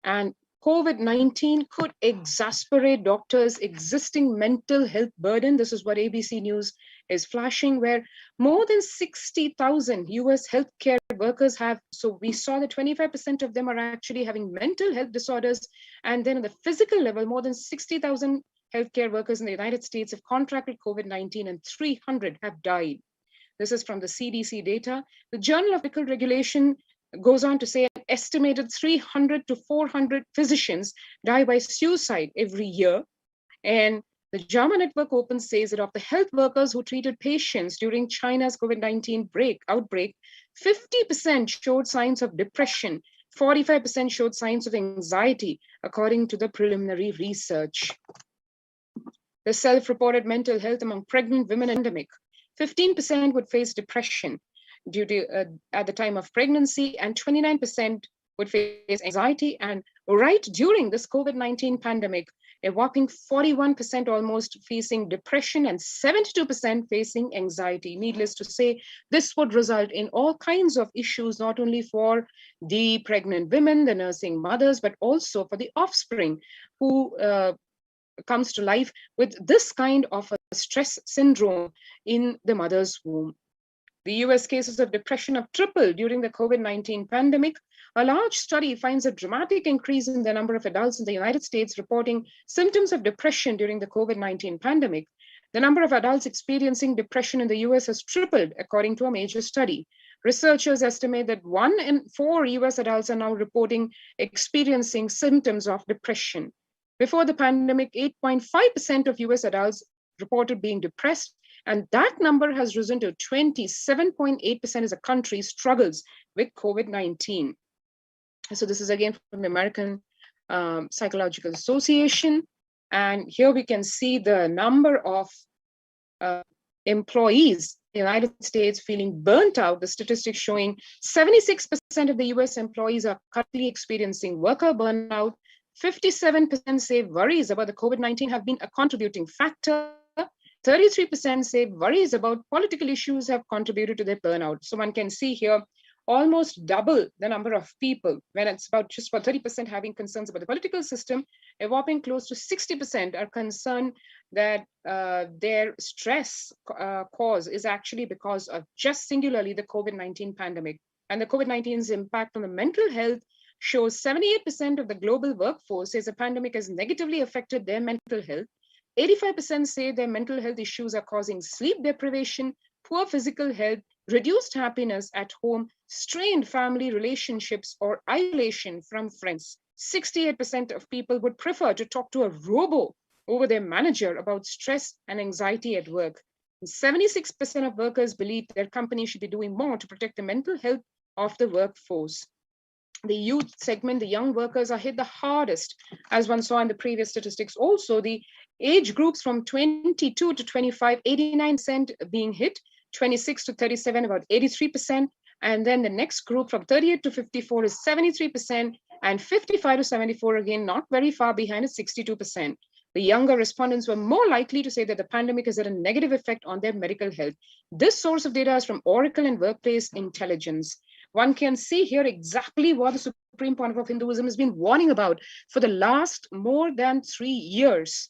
And COVID-19 could exacerbate doctors' existing mental health burden. This is what ABC News is flashing, where more than 60,000 US healthcare workers have. So we saw that 25% of them are actually having mental health disorders. And then on the physical level, more than 60,000 healthcare workers in the United States have contracted COVID-19 and 300 have died. This is from the CDC data. The Journal of Medical Regulation goes on to say an estimated 300 to 400 physicians die by suicide every year. And the JAMA Network Open says that of the health workers who treated patients during China's COVID-19 outbreak, 50% showed signs of depression, 45% showed signs of anxiety, according to the preliminary research. The self-reported mental health among pregnant women endemic, 15% would face depression due to at the time of pregnancy, and 29% would face anxiety. And right during this COVID-19 pandemic, a whopping 41% almost facing depression and 72% facing anxiety. Needless to say, this would result in all kinds of issues, not only for the pregnant women, the nursing mothers, but also for the offspring who comes to life with this kind of a stress syndrome in the mother's womb. The US cases of depression have tripled during the COVID-19 pandemic. A large study finds a dramatic increase in the number of adults in the United States reporting symptoms of depression during the COVID-19 pandemic. The number of adults experiencing depression in the US has tripled, according to a major study. Researchers estimate that 1 in 4 US adults are now reporting experiencing symptoms of depression. Before the pandemic, 8.5% of US adults reported being depressed, and that number has risen to 27.8% as the country struggles with COVID-19. So this is again from the American Psychological Association. And here we can see the number of employees in the United States feeling burnt out. The statistics showing 76% of the US employees are currently experiencing worker burnout. 57% say worries about the COVID-19 have been a contributing factor. 33% say worries about political issues have contributed to their burnout. So one can see here almost double the number of people, when it's about just about 30% having concerns about the political system. A whopping close to 60% are concerned that their stress cause is actually because of just singularly the COVID-19 pandemic. And the COVID-19's impact on the mental health shows 78% of the global workforce says the pandemic has negatively affected their mental health. 85% say their mental health issues are causing sleep deprivation, poor physical health, reduced happiness at home, strained family relationships, or isolation from friends. 68% of people would prefer to talk to a robo over their manager about stress and anxiety at work. And 76% of workers believe their company should be doing more to protect the mental health of the workforce. The youth segment, the young workers, are hit the hardest, as one saw in the previous statistics. Also, the age groups from 22 to 25, 89% being hit, 26 to 37, about 83%. And then the next group from 38 to 54 is 73%, and 55 to 74, again, not very far behind, is 62%. The younger respondents were more likely to say that the pandemic has had a negative effect on their medical health. This source of data is from Oracle and Workplace Intelligence. One can see here exactly what the Supreme Pontiff of Hinduism has been warning about for the last more than 3 years,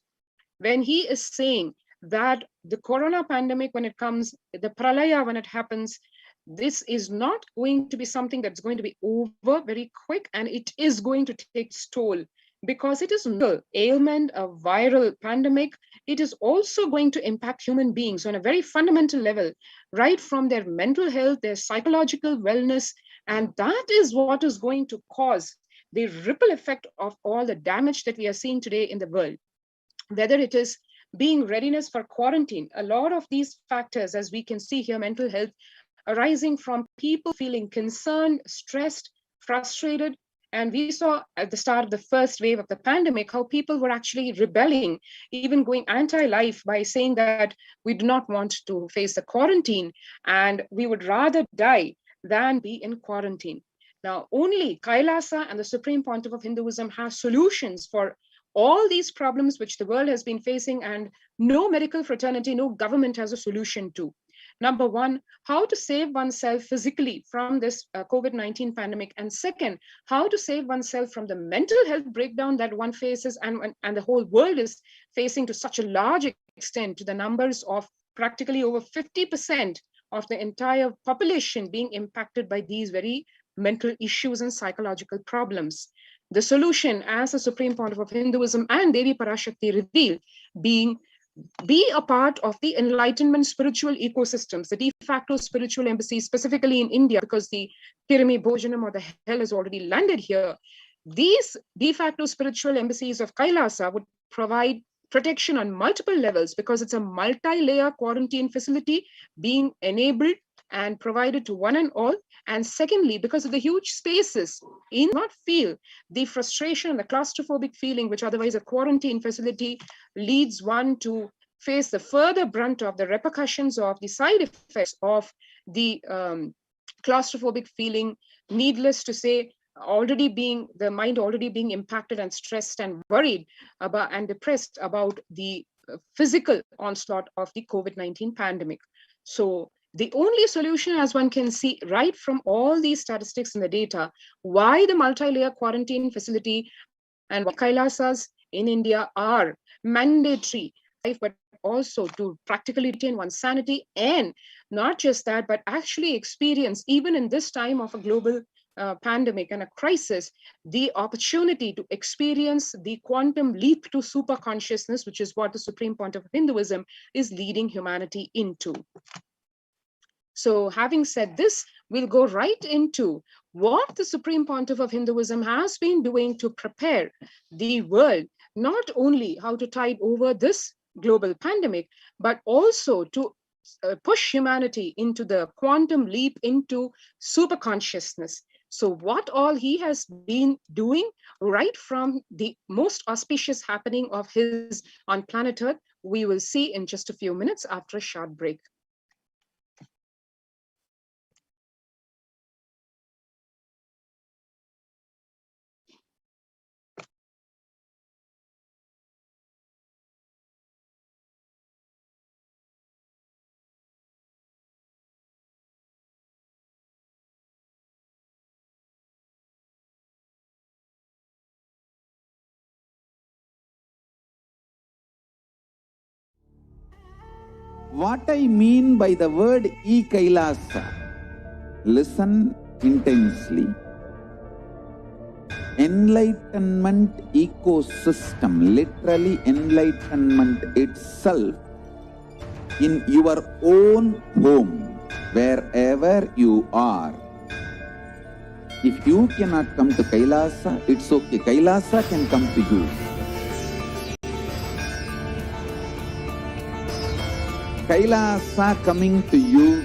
when he is saying that the corona pandemic, when it comes, the pralaya, when it happens, this is not going to be something that's going to be over very quick, and it is going to take its toll because it is an ailment, a viral pandemic. It is also going to impact human beings on a very fundamental level, right from their mental health, their psychological wellness, and that is what is going to cause the ripple effect of all the damage that we are seeing today in the world. Whether it is being readiness for quarantine, a lot of these factors, as we can see here, mental health, arising from people feeling concerned, stressed, frustrated. And we saw at the start of the first wave of the pandemic how people were actually rebelling, even going anti-life by saying that we do not want to face the quarantine and we would rather die than be in quarantine. Now, only Kailasa and the Supreme Pontiff of Hinduism have solutions for all these problems which the world has been facing, and no medical fraternity, no government has a solution to. Number one, how to save oneself physically from this COVID-19 pandemic. And second, how to save oneself from the mental health breakdown that one faces and the whole world is facing to such a large extent, to the numbers of practically over 50% of the entire population being impacted by these very mental issues and psychological problems. The solution, as the Supreme Pontiff of Hinduism and Devi Parashakti reveal, be a part of the enlightenment spiritual ecosystems, the de facto spiritual embassies, specifically in India, because the Tirumi Bhojanam or the hell has already landed here. These de facto spiritual embassies of Kailasa would provide protection on multiple levels because it's a multi-layer quarantine facility being enabled and provided to one and all. And secondly, because of the huge spaces, not feel the frustration and the claustrophobic feeling, which otherwise a quarantine facility leads one to face the further brunt of the repercussions of the side effects of the claustrophobic feeling. Needless to say, the mind already being impacted and stressed and worried about and depressed about the physical onslaught of the COVID-19 pandemic. So the only solution, as one can see right from all these statistics and the data, why the multi-layer quarantine facility and why Kailasas in India are mandatory, but also to practically retain one's sanity, and not just that, but actually experience, even in this time of a global pandemic and a crisis, the opportunity to experience the quantum leap to super consciousness, which is what the Supreme Pontiff of Hinduism is leading humanity into. So having said this, we'll go right into what the Supreme Pontiff of Hinduism has been doing to prepare the world, not only how to tide over this global pandemic, but also to push humanity into the quantum leap into super consciousness. So what all he has been doing right from the most auspicious happening of his on planet Earth, we will see in just a few minutes after a short break. What I mean by the word Kailasa, listen intensely. Enlightenment ecosystem, literally enlightenment itself, in your own home, wherever you are. If you cannot come to Kailasa, it's okay. Kailasa can come to you. Kailasa coming to you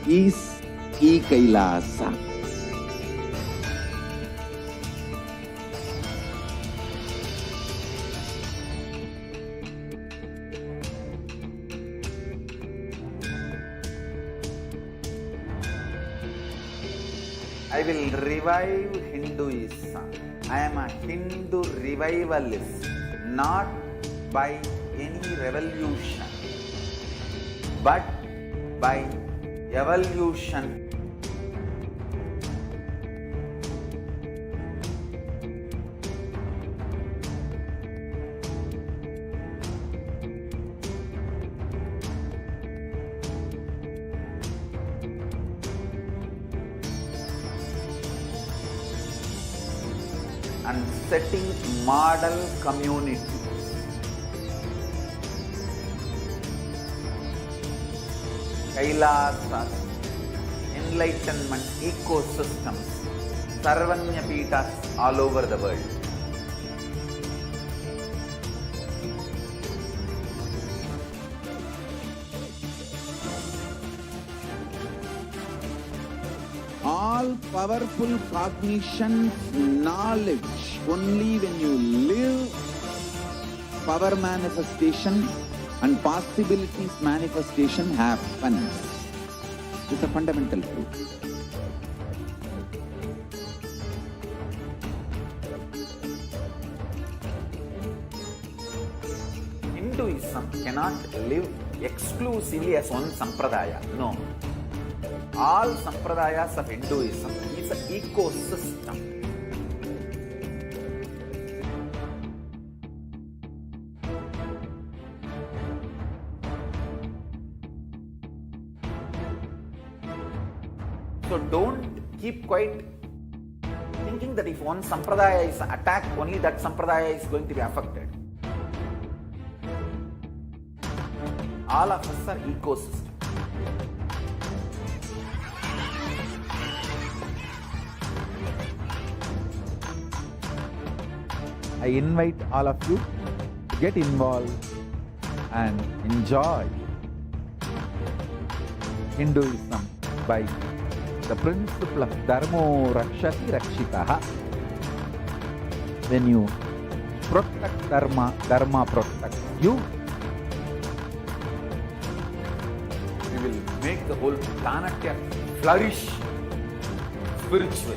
is Kailasa. I will revive Hinduism. I am a Hindu revivalist, not by any revolution, but by evolution. And setting model community. Kailasa, enlightenment ecosystems, Sarvanya Peethas all over the world. All powerful cognition, knowledge, only when you live, power manifestation and possibilities manifestation happens. It's a fundamental truth. Hinduism cannot live exclusively as one sampradaya. No. All sampradayas of Hinduism is an ecosystem. So don't keep quiet thinking that if one sampradaya is attacked, only that sampradaya is going to be affected. All of us are ecosystem. I invite all of you to get involved and enjoy Hinduism by the principle of Dharmo Rakshati Rakshitaha. When you protect Dharma, Dharma protects you. We will make the whole planet flourish spiritually.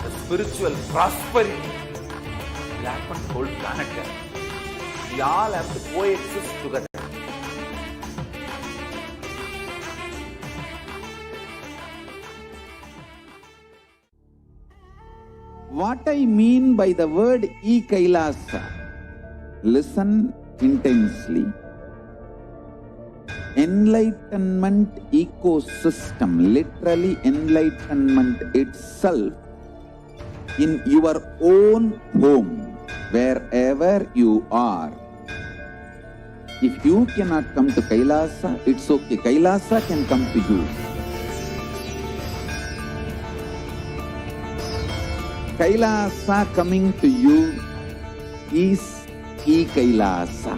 The spiritual prosperity will happen to the whole planet. We all have to coexist together. What I mean by the word Kailasa, listen intensely. Enlightenment ecosystem, literally enlightenment itself, in your own home, wherever you are. If you cannot come to Kailasa, it's okay. Kailasa can come to you. Kailasa coming to you is Kailasa.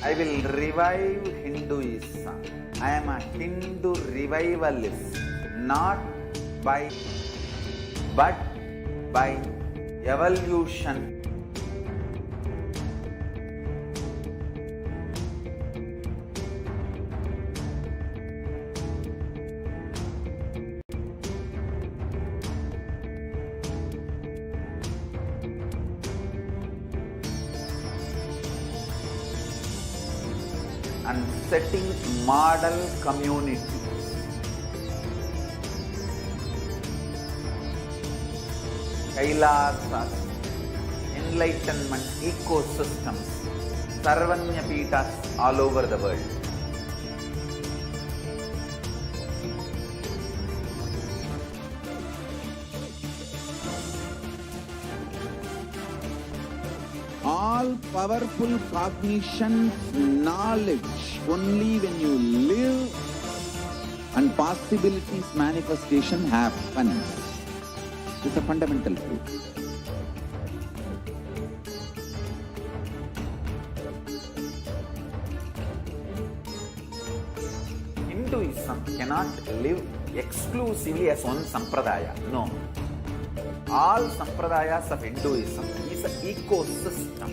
I will revive Hinduism. I am a Hindu revivalist, not by, but by evolution. And setting model community. Kailasa, enlightenment ecosystems, Sarvanya Peethas all over the world. All powerful cognition, knowledge, only when you live and possibilities manifestation happens. It's a fundamental truth. Hinduism cannot live exclusively as one sampradaya. No. All sampradayas of Hinduism is an ecosystem.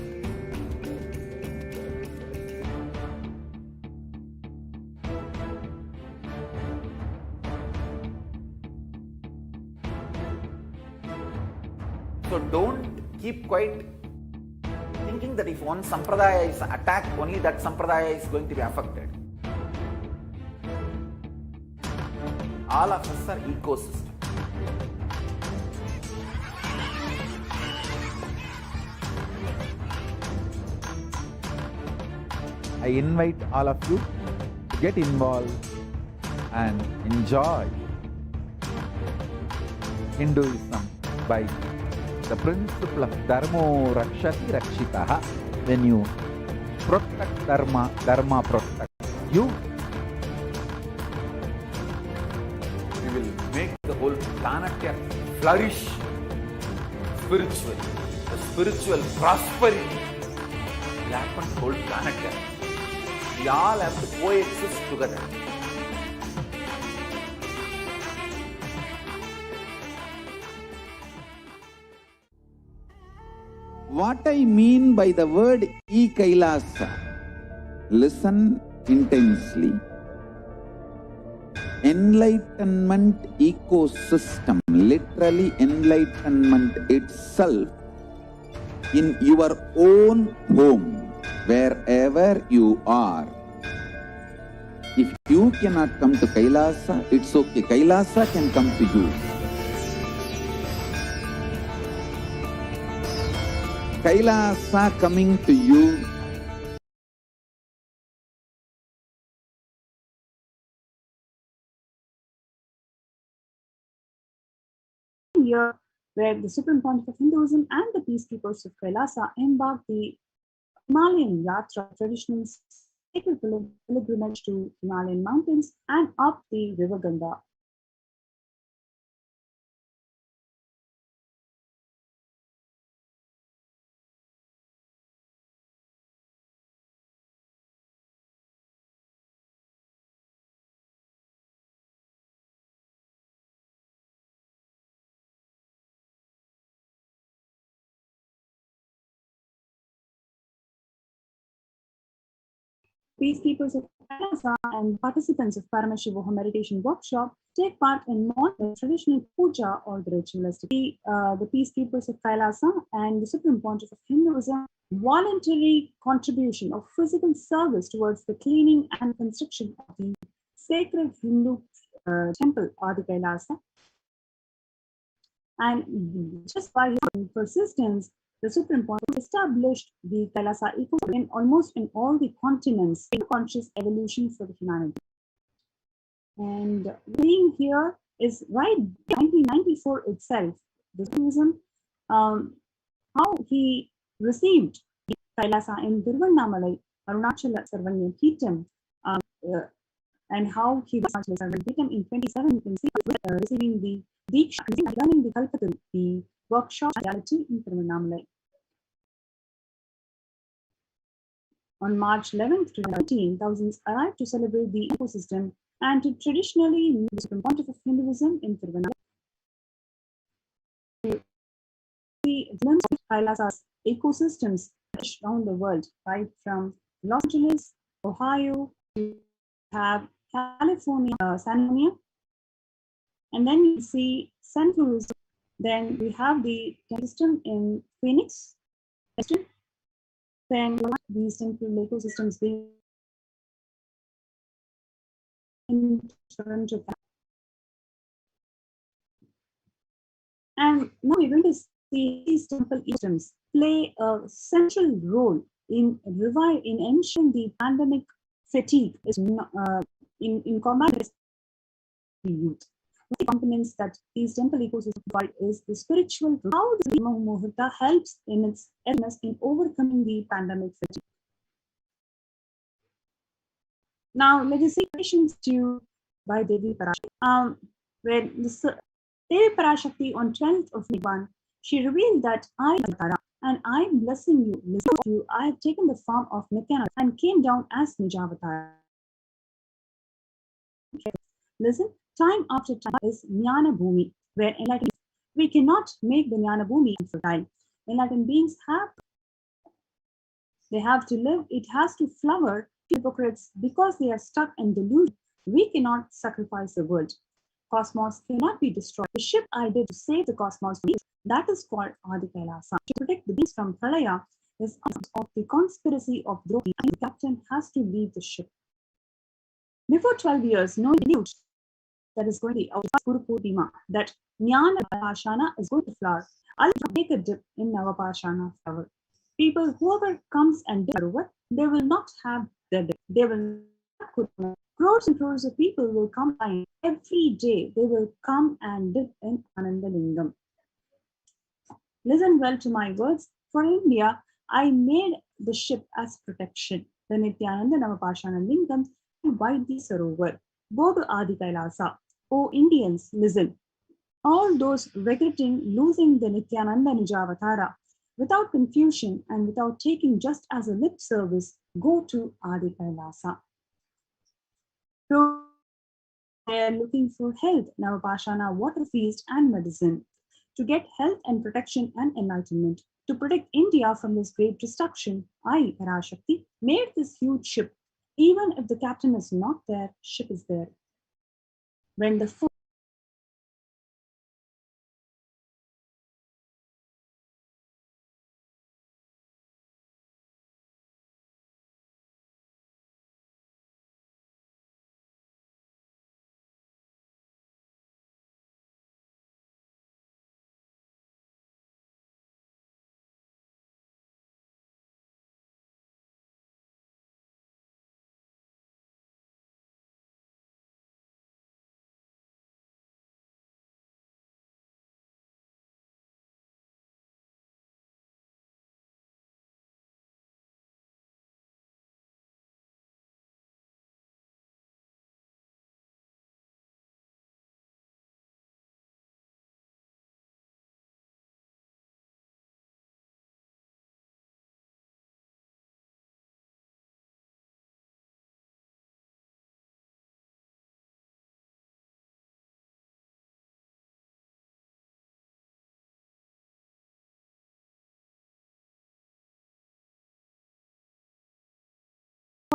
So don't keep quiet thinking that if one sampradaya is attacked, only that sampradaya is going to be affected. All of us are ecosystem. I invite all of you to get involved and enjoy Hinduism by the principle of Dharmo Rakshati Rakshitaha. When you protect Dharma, Dharma protects you. We will make the whole planet flourish spiritually. The spiritual prosperity will happen to the whole planet. We all have to coexist together. What I mean by the word Kailasa, listen intensely. Enlightenment ecosystem, literally enlightenment itself, in your own home, wherever you are. If you cannot come to Kailasa, it's okay. Kailasa can come to you. Kailasa coming to you year, where the Supreme Pontiff of Hinduism and the peacekeepers of Kailasa embarked the Himalayan Yatra, traditional sacred pilgrimage to Himalayan mountains and up the river Ganga. Peacekeepers of Kailasa and participants of Paramashivoham meditation workshop take part in modern traditional puja or the ritualistic. The peacekeepers of Kailasa and the Supreme Pontiff of Hinduism voluntary contribution of physical service towards the cleaning and construction of the sacred Hindu temple or the Kailasa. And just by his persistence, the Supreme Pontiff established the Kailasa ecosystem in almost in all the continents, in conscious evolution for the humanity. And being here is right 1994 itself, the Hinduism, how he received the Kailasa in Tiruvannamalai, Arunachala Sarvanya Peetham, and how he was Sarvanya Peetham in 27, you can see receiving the Diksha, learning the Kalpataru, the workshop reality in Tiruvannamalai. On March 11th to 19, thousands arrived to celebrate the ecosystem and to traditionally meet the Supreme Pontiff of Hinduism in Tiruvannamalai. The glimpse of Kailasa's ecosystems around the world, right from Los Angeles, Ohio, you have California, San Antonio, and then you see St. Louis. Then we have the system in Phoenix, then these temple ecosystems being in Toronto. And now we're going to see these temple ecosystems play a central role in ensuring the pandemic fatigue is in combat the youth. The components that these temple ecosystems provide is the spiritual, how the Muhurta helps in its efforts in overcoming the pandemic fatigue. Now, let us see questions to by Devi Parashakti. Where Devi Parashakti on 12th of Niban, she revealed that I am Tara and I am blessing you. Listen to you. I have taken the form of Nithyananda and came down as Nijavatara. Listen. Time after time is Jnana Bhumi, where enlightened we cannot make the Jnana Bhumi fertile. Enlightened beings have to live, it has to flower. Hypocrites, because they are stuck in delusion, we cannot sacrifice the world. Cosmos cannot be destroyed. The ship I did to save the cosmos That is called Adi Kailasa. To protect the beings from Pralaya is of the conspiracy of Draupadi, and the captain has to leave the ship. Before 12 years, no one that is going to be Guru Purnima, that Jnana Pashana is going to flower. I'll take a dip in Navapashana flower. People, whoever comes and dips over, they will not have their dip. They will not. Crores and crores of people will come by every day. They will come and dip in Anandalingam. Listen well to my words. For India, I made the ship as protection. The Nithyananda Navapashana Lingam by the Sarovar. Go to Adi Kailasa. O Indians, listen. All those regretting losing the Nithyananda Nijavatara, without confusion and without taking just as a lip service, go to Adi Kailasa. They are looking for health, Navapashana, water feast, and medicine. To get health and protection and enlightenment. To protect India from this great destruction, I, PARASHAKTI, made this huge ship. Even if the captain is not there, ship is there. When the first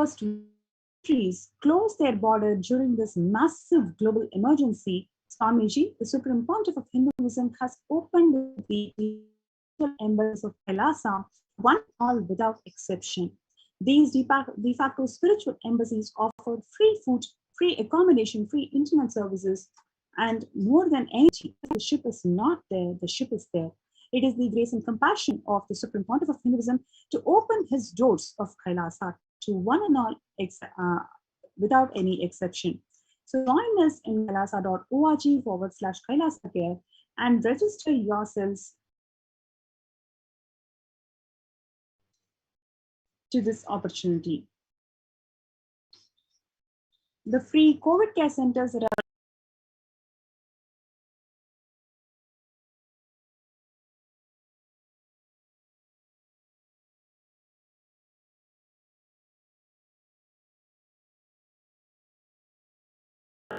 countries closed their border during this massive global emergency, Swamiji, the Supreme Pontiff of Hinduism, has opened the embassies of Kailasa, one all without exception. These de facto spiritual embassies offer free food, free accommodation, free internet services, and more than anything, the ship is not there, the ship is there. It is the grace and compassion of the Supreme Pontiff of Hinduism to open his doors of Kailasa to one and all without any exception. So join us in kailasa.org/Kailasa Care and register yourselves to this opportunity. The free COVID care centers that are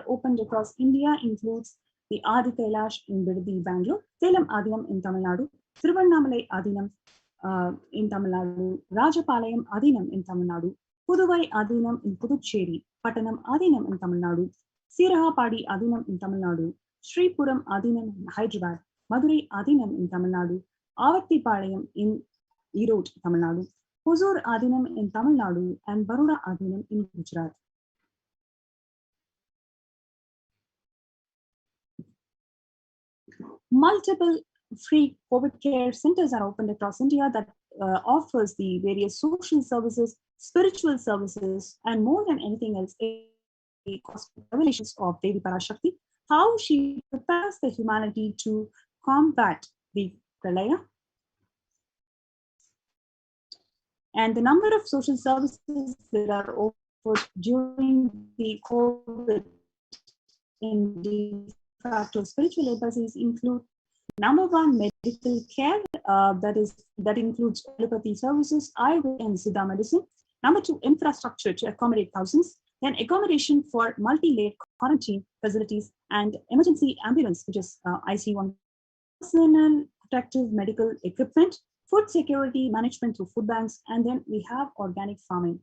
opened across India includes the Adi Kailash in Bidadi, Bangalore, Salem Adinam in Tamil Nadu, Thiruvannamalai Adinam in Tamil Nadu, Rajapalayam Adinam in Tamil Nadu, Puduvai Adinam in Puducherry, Pattanam Adinam in Tamil Nadu, Sirahapadi Adinam in Tamil Nadu, Sri Puram Adinam in Hyderabad, Madurai Adinam in Tamil Nadu, Avattipalayam in Erode, Tamil Nadu, Huzur Adinam in Tamil Nadu, and Baroda Adinam in Gujarat. Multiple free COVID care centers are opened across India that offers the various social services, spiritual services, and more than anything else, the revelations of Devi Parashakti, how she prepares the humanity to combat the Pralaya. And the number of social services that are offered during the COVID in de facto spiritual embassies include number one, medical care, that includes allopathy services, Ayurveda and Siddha medicine. Number two, infrastructure to accommodate thousands. Then accommodation for multi-layered quarantine facilities and emergency ambulance, which is IC1. Personal protective medical equipment, food security management through food banks, and then we have organic farming.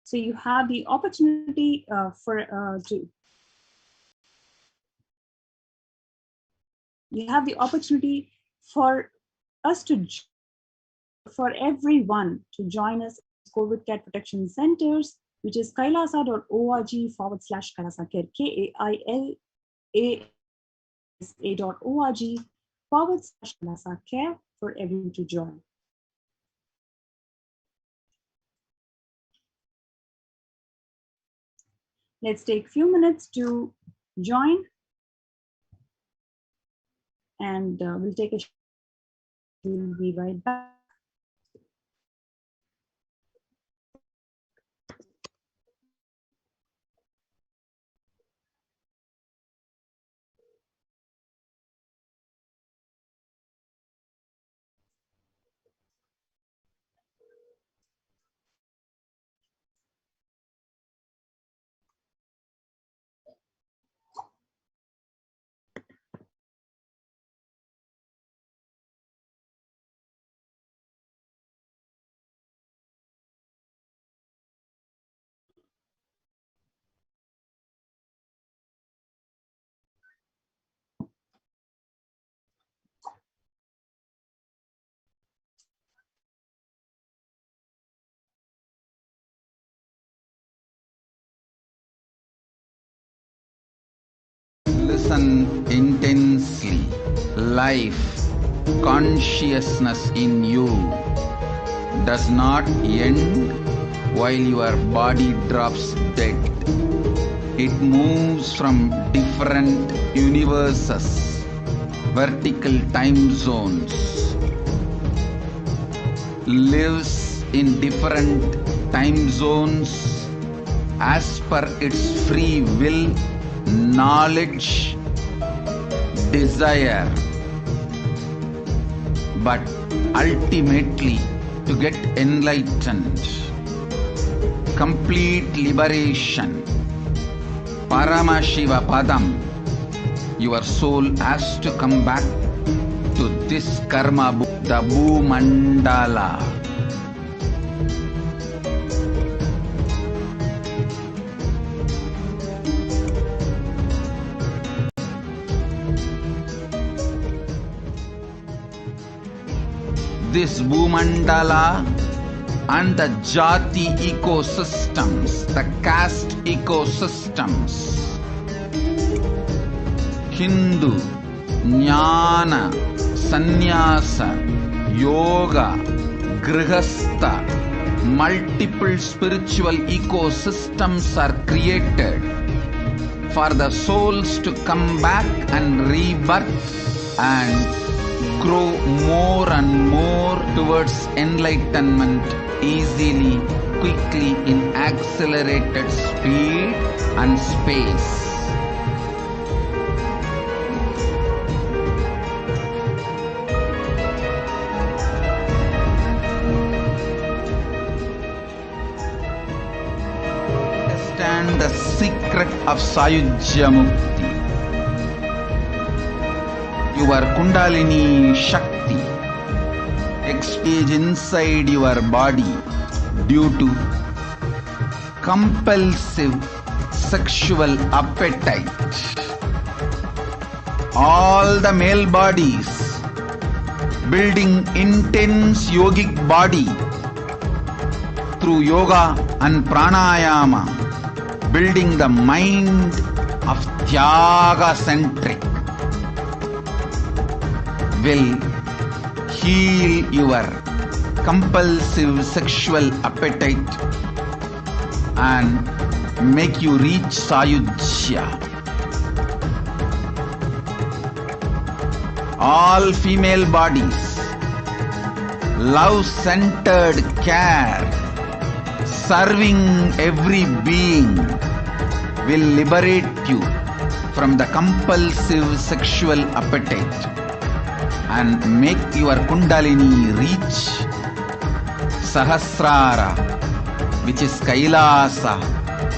So you have the opportunity you have the opportunity for us to, for everyone to join us in COVID Care Protection Centers, which is kailasa.org/Kailasa Care, KAILASA.org/Kailasa Care for everyone to join. Let's take a few minutes to join, and we'll take a. We'll be right back. Listen intensely. Life, consciousness in you does not end while your body drops dead. It moves from different universes, vertical time zones, lives in different time zones as per its free will, knowledge, desire, but ultimately to get enlightened, complete liberation, Paramashivoham, your soul has to come back to this karma, the Bhumandala. This Bhumandala and the Jati ecosystems, the caste ecosystems, Hindu, Jnana, Sannyasa, Yoga, Grihastha, multiple spiritual ecosystems are created for the souls to come back and rebirth and grow more and more towards enlightenment easily, quickly, in accelerated speed and space. Understand the secret of Sayujya Mukti. Your Kundalini Shakti explodes inside your body due to compulsive sexual appetite. All the male bodies building intense yogic body through yoga and pranayama, building the mind of Tyaga centric, will heal your compulsive sexual appetite and make you reach Sayujya. All female bodies, love-centered care, serving every being will liberate you from the compulsive sexual appetite and make your Kundalini reach Sahasrara, which is Kailasa,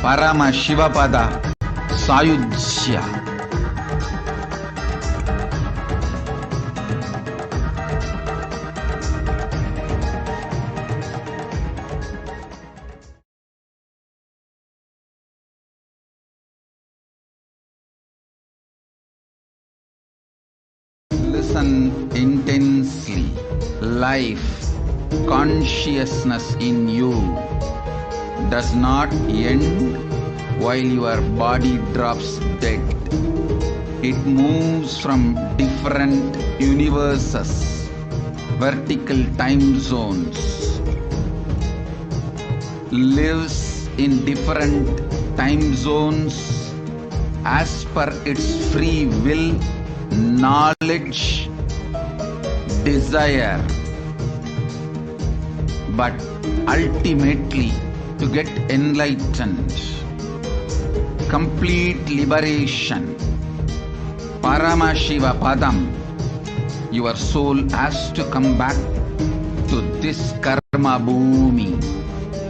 Paramashivoham, Sayujya. listen intensely. Life, consciousness in you does not end while your body drops dead. It moves from different universes, vertical time zones, lives in different time zones as per its free will, knowledge, desire, but ultimately to get enlightened, complete liberation, Paramashiva Padam, your soul has to come back to this karma bhumi,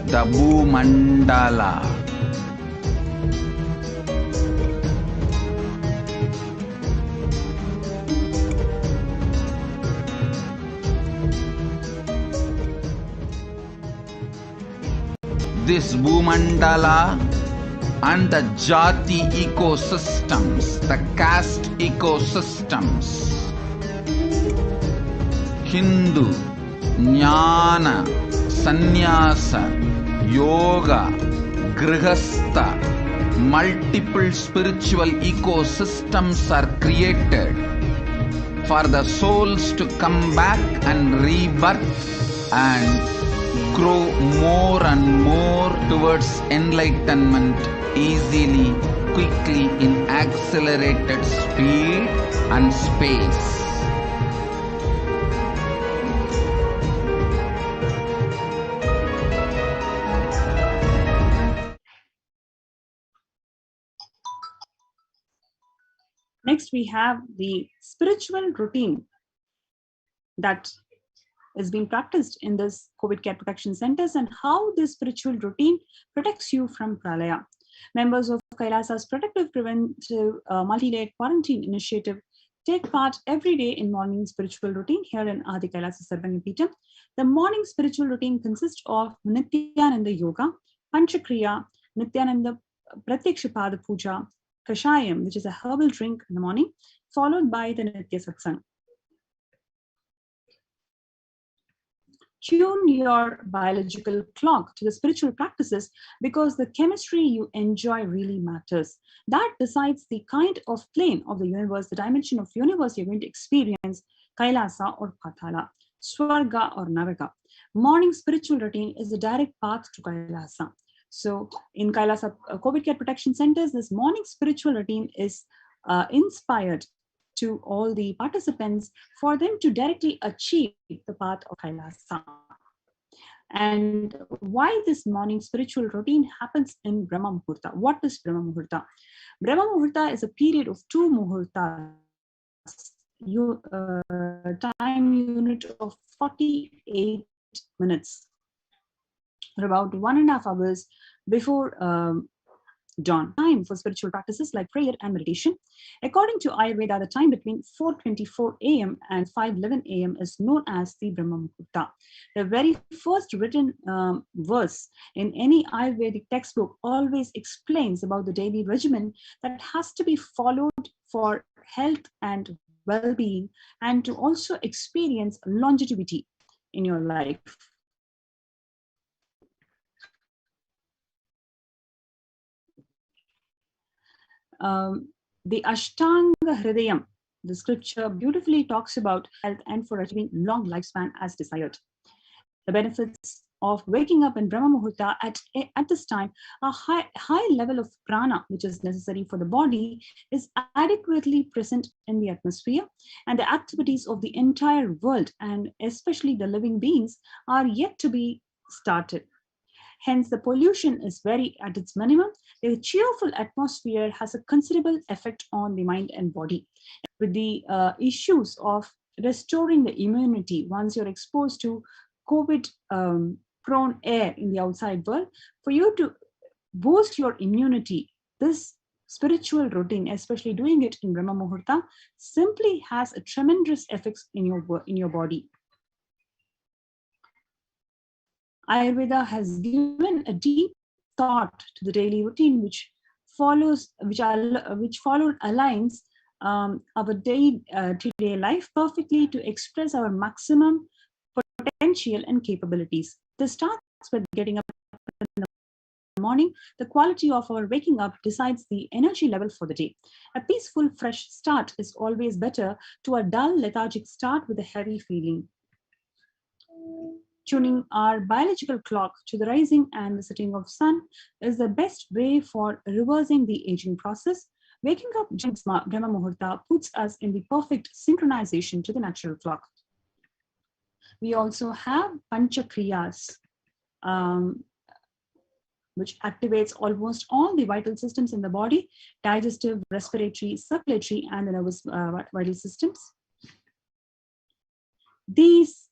the Bhumandala. This Bhumandala and the Jati ecosystems, the caste ecosystems, Hindu, Jnana, Sannyasa, Yoga, Grihastha, multiple spiritual ecosystems are created for the souls to come back and rebirth and grow more and more towards enlightenment easily, quickly, in accelerated speed and space. Next, we have the spiritual routine that is being practiced in this COVID care protection centers and how this spiritual routine protects you from pralaya. Members of Kailasa's protective preventive multi-layered quarantine initiative take part every day in morning spiritual routine here in Adi Kailasa Sarvangapeetham. The morning spiritual routine consists of Nithyananda Yoga, Panchakriya, Nithyananda Pratyakshapada Puja, Kashayam, which is a herbal drink in the morning, followed by the NithyanandaSatsang. Tune your biological clock to the spiritual practices because the chemistry you enjoy really matters. That decides the kind of plane of the universe, the dimension of universe you're going to experience, Kailasa or Patala, Swarga or Naraga. Morning spiritual routine is the direct path to Kailasa. So in Kailasa COVID care protection centers, this morning spiritual routine is inspired to all the participants for them to directly achieve the path of Kailasa. And why this morning spiritual routine happens in Brahma Muhurta? What is Brahma Muhurta? Brahma Muhurta is a period of 2 Muhurtas, time unit of 48 minutes, or about 1.5 hours before dawn. Time for spiritual practices like prayer and meditation. According to Ayurveda, the time between 4:24 a.m. and 5:11 a.m. is known as the Brahma Muhurta. The very first written verse in any Ayurvedic textbook always explains about the daily regimen that has to be followed for health and well-being and to also experience longevity in your life. The Ashtanga Hridayam, the scripture beautifully talks about health and for achieving long lifespan as desired. The benefits of waking up in Brahma Muhurta at this time, a high level of prana, which is necessary for the body, is adequately present in the atmosphere, and the activities of the entire world, and especially the living beings, are yet to be started. Hence, the pollution is very at its minimum. The cheerful atmosphere has a considerable effect on the mind and body. With the issues of restoring the immunity once you're exposed to COVID-prone air in the outside world, for you to boost your immunity, this spiritual routine, especially doing it in Brahma Muhurta, simply has a tremendous effects in your body. Ayurveda has given a deep thought to the daily routine, which aligns our day-to-day life perfectly to express our maximum potential and capabilities. This starts with getting up in the morning. The quality of our waking up decides the energy level for the day. A peaceful, fresh start is always better to a dull, lethargic start with a heavy feeling. Tuning our biological clock to the rising and the setting of sun is the best way for reversing the aging process. Waking up during Brahma Muhurta puts us in the perfect synchronization to the natural clock. We also have Panchakriyas, which activates almost all the vital systems in the body: digestive, respiratory, circulatory, and the nervous vital systems. These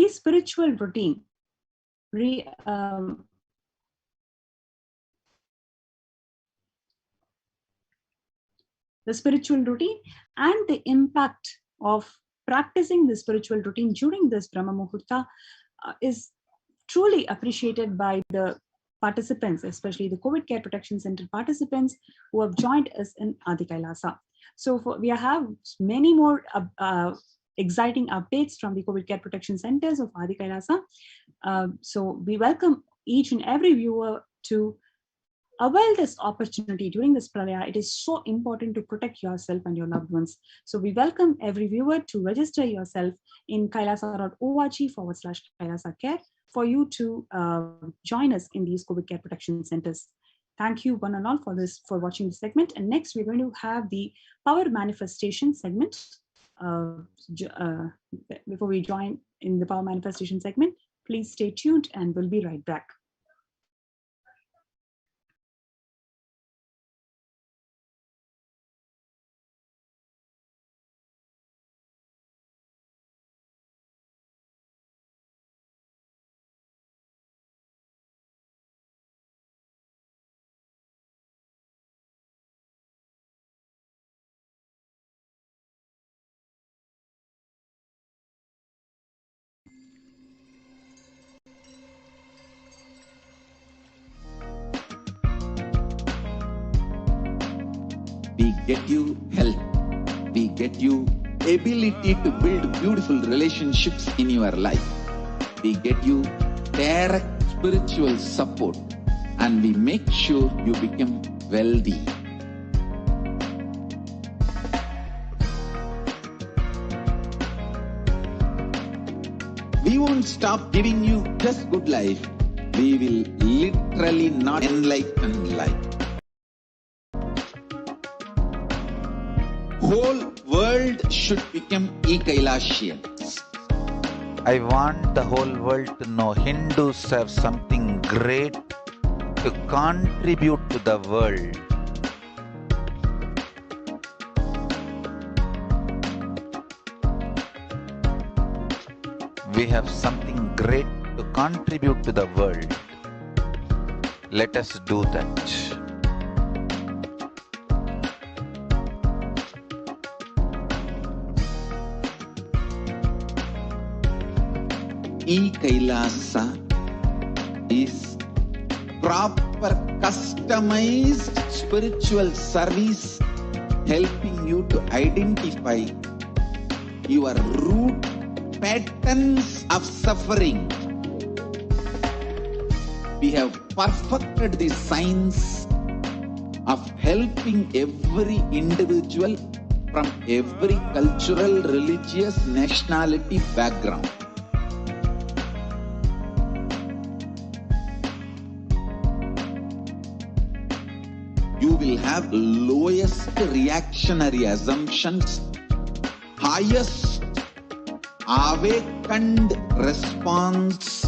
spiritual routine the spiritual routine and the impact of practicing the spiritual routine during this Brahma Muhurta is truly appreciated by the participants, especially the COVID Care Protection Center participants who have joined us in Adi Kailasa. So we have many more exciting updates from the COVID Care Protection Centers of Adi Kailasa. So we welcome each and every viewer to avail this opportunity during this pralaya. It is so important to protect yourself and your loved ones. So we welcome every viewer to register yourself in kailasa.org/Kailasa Care for you to join us in these COVID Care Protection Centers. Thank you one and all for watching this segment. And next we're going to have the Power Manifestation segment. Before we join in the Power Manifestation segment, please stay tuned and we'll be right back. We get you health. We get you ability to build beautiful relationships in your life. We get you direct spiritual support, and we make sure you become wealthy. We won't stop giving you just good life. We will literally not enlighten life. Whole world should become Kailasians. I want the whole world to know Hindus have something great to contribute to the world. We have something great to contribute to the world. Let us do that. Kailasa is proper customized spiritual service helping you to identify your root patterns of suffering. We have perfected the science of helping every individual from every cultural, religious, nationality background. You will have lowest reactionary assumptions, highest awakened response,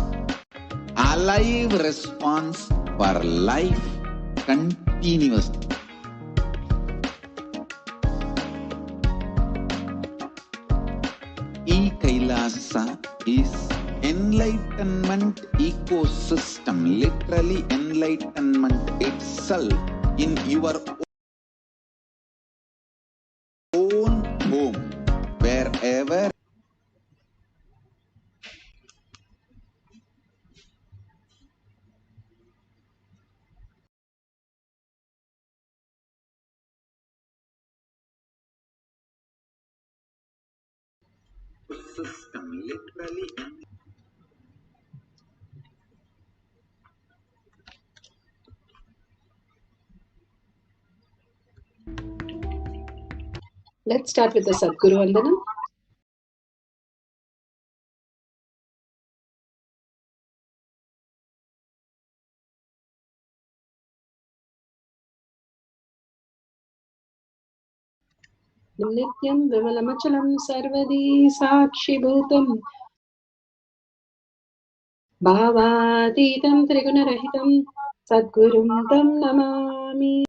alive response for life continuously. Kailasa is enlightenment ecosystem, literally enlightenment itself in your own home, wherever system literally Let's start with the Sadguru Vandanam. Nityam Vimalamachalam Sarvadi Sakshibhutam Bhavaditam Trigunarahitam Sadgurum Tam Namami.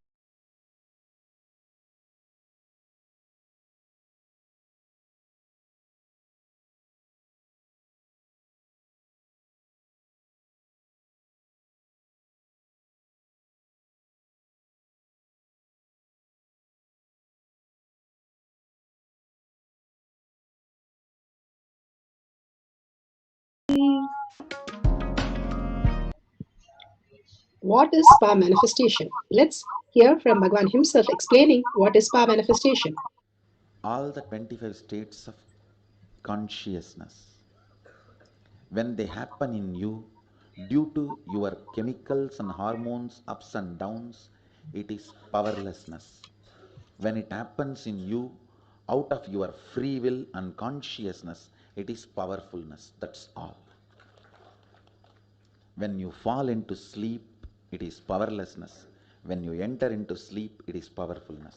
What is power manifestation? Let's hear from Bhagwan himself explaining what is power manifestation. All the 25 states of consciousness, when they happen in you, due to your chemicals and hormones ups and downs, it is powerlessness. When it happens in you, out of your free will and consciousness, it is powerfulness. That's all. When you fall into sleep, it is powerlessness. When you enter into sleep, it is powerfulness.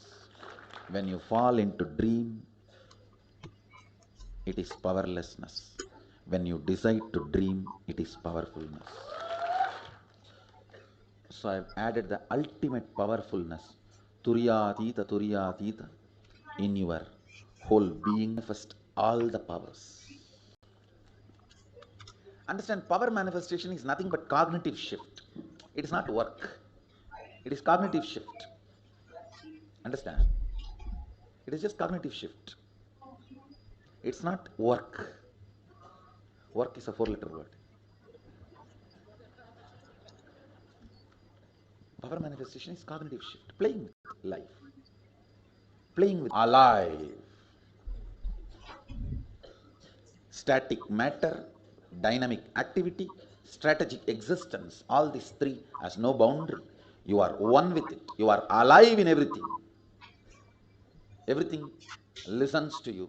When you fall into dream, it is powerlessness. When you decide to dream, it is powerfulness. So I've added the ultimate powerfulness, Turyatita, in your whole being, manifest all the powers. Understand, power manifestation is nothing but cognitive shift. It is not work. It is cognitive shift. Understand? It is just cognitive shift. It's not work. Work is a 4-letter word. Power manifestation is cognitive shift. Playing with life. Playing with alive. Static matter, dynamic activity, strategic existence. All these three has no boundary. You are one with it. You are alive in everything. Everything listens to you.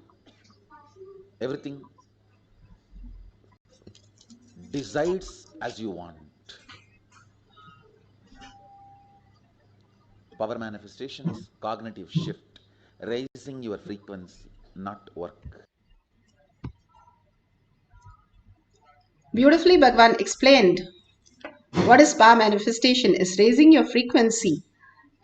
Everything decides as you want. Power manifestation is cognitive shift, raising your frequency, not work. Beautifully, Bhagwan explained what is power manifestation is raising your frequency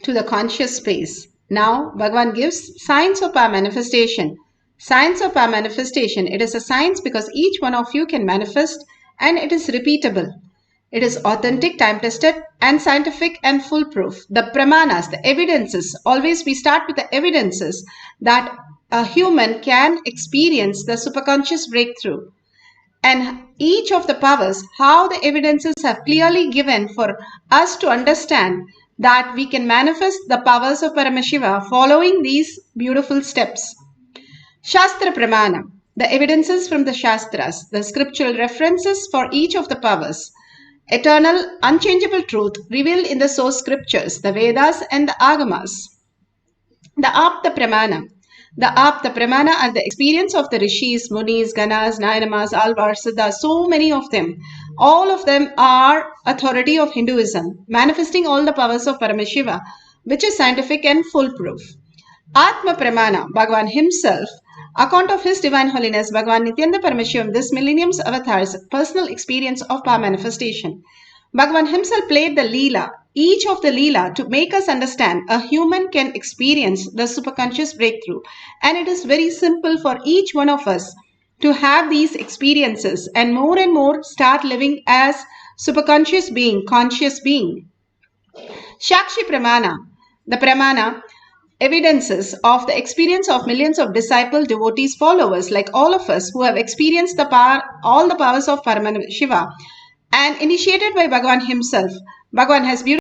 to the conscious space. Now, Bhagwan gives science of power manifestation. Science of power manifestation, it is a science because each one of you can manifest and it is repeatable. It is authentic, time-tested and scientific and foolproof. The pramanas, the evidences, always we start with the evidences that a human can experience the superconscious breakthrough. And each of the powers, how the evidences have clearly given for us to understand that we can manifest the powers of Paramashiva following these beautiful steps. Shastra Pramana, the evidences from the Shastras, the scriptural references for each of the powers. Eternal, unchangeable truth revealed in the source scriptures, the Vedas and the Agamas. The Apta Pramana. The Apta Pramana are the experience of the Rishis, Munis, Ganas, Nayanamas, Alvars, Siddhas, so many of them. All of them are authority of Hinduism, manifesting all the powers of Paramashiva, which is scientific and foolproof. Atma Pramana, Bhagavan himself, account of His Divine Holiness, Bhagavan Nithyananda Paramashivam, this millennium's avatar's personal experience of power manifestation. Bhagavan himself played the Leela, each of the Leela, to make us understand a human can experience the superconscious breakthrough. And it is very simple for each one of us to have these experiences and more start living as superconscious being, conscious being. Shakshi Pramana, the Pramana, evidences of the experience of millions of disciple devotees followers like all of us who have experienced the power, all the powers of Paramashiva and initiated by Bhagavan himself. Bhagavan has beautiful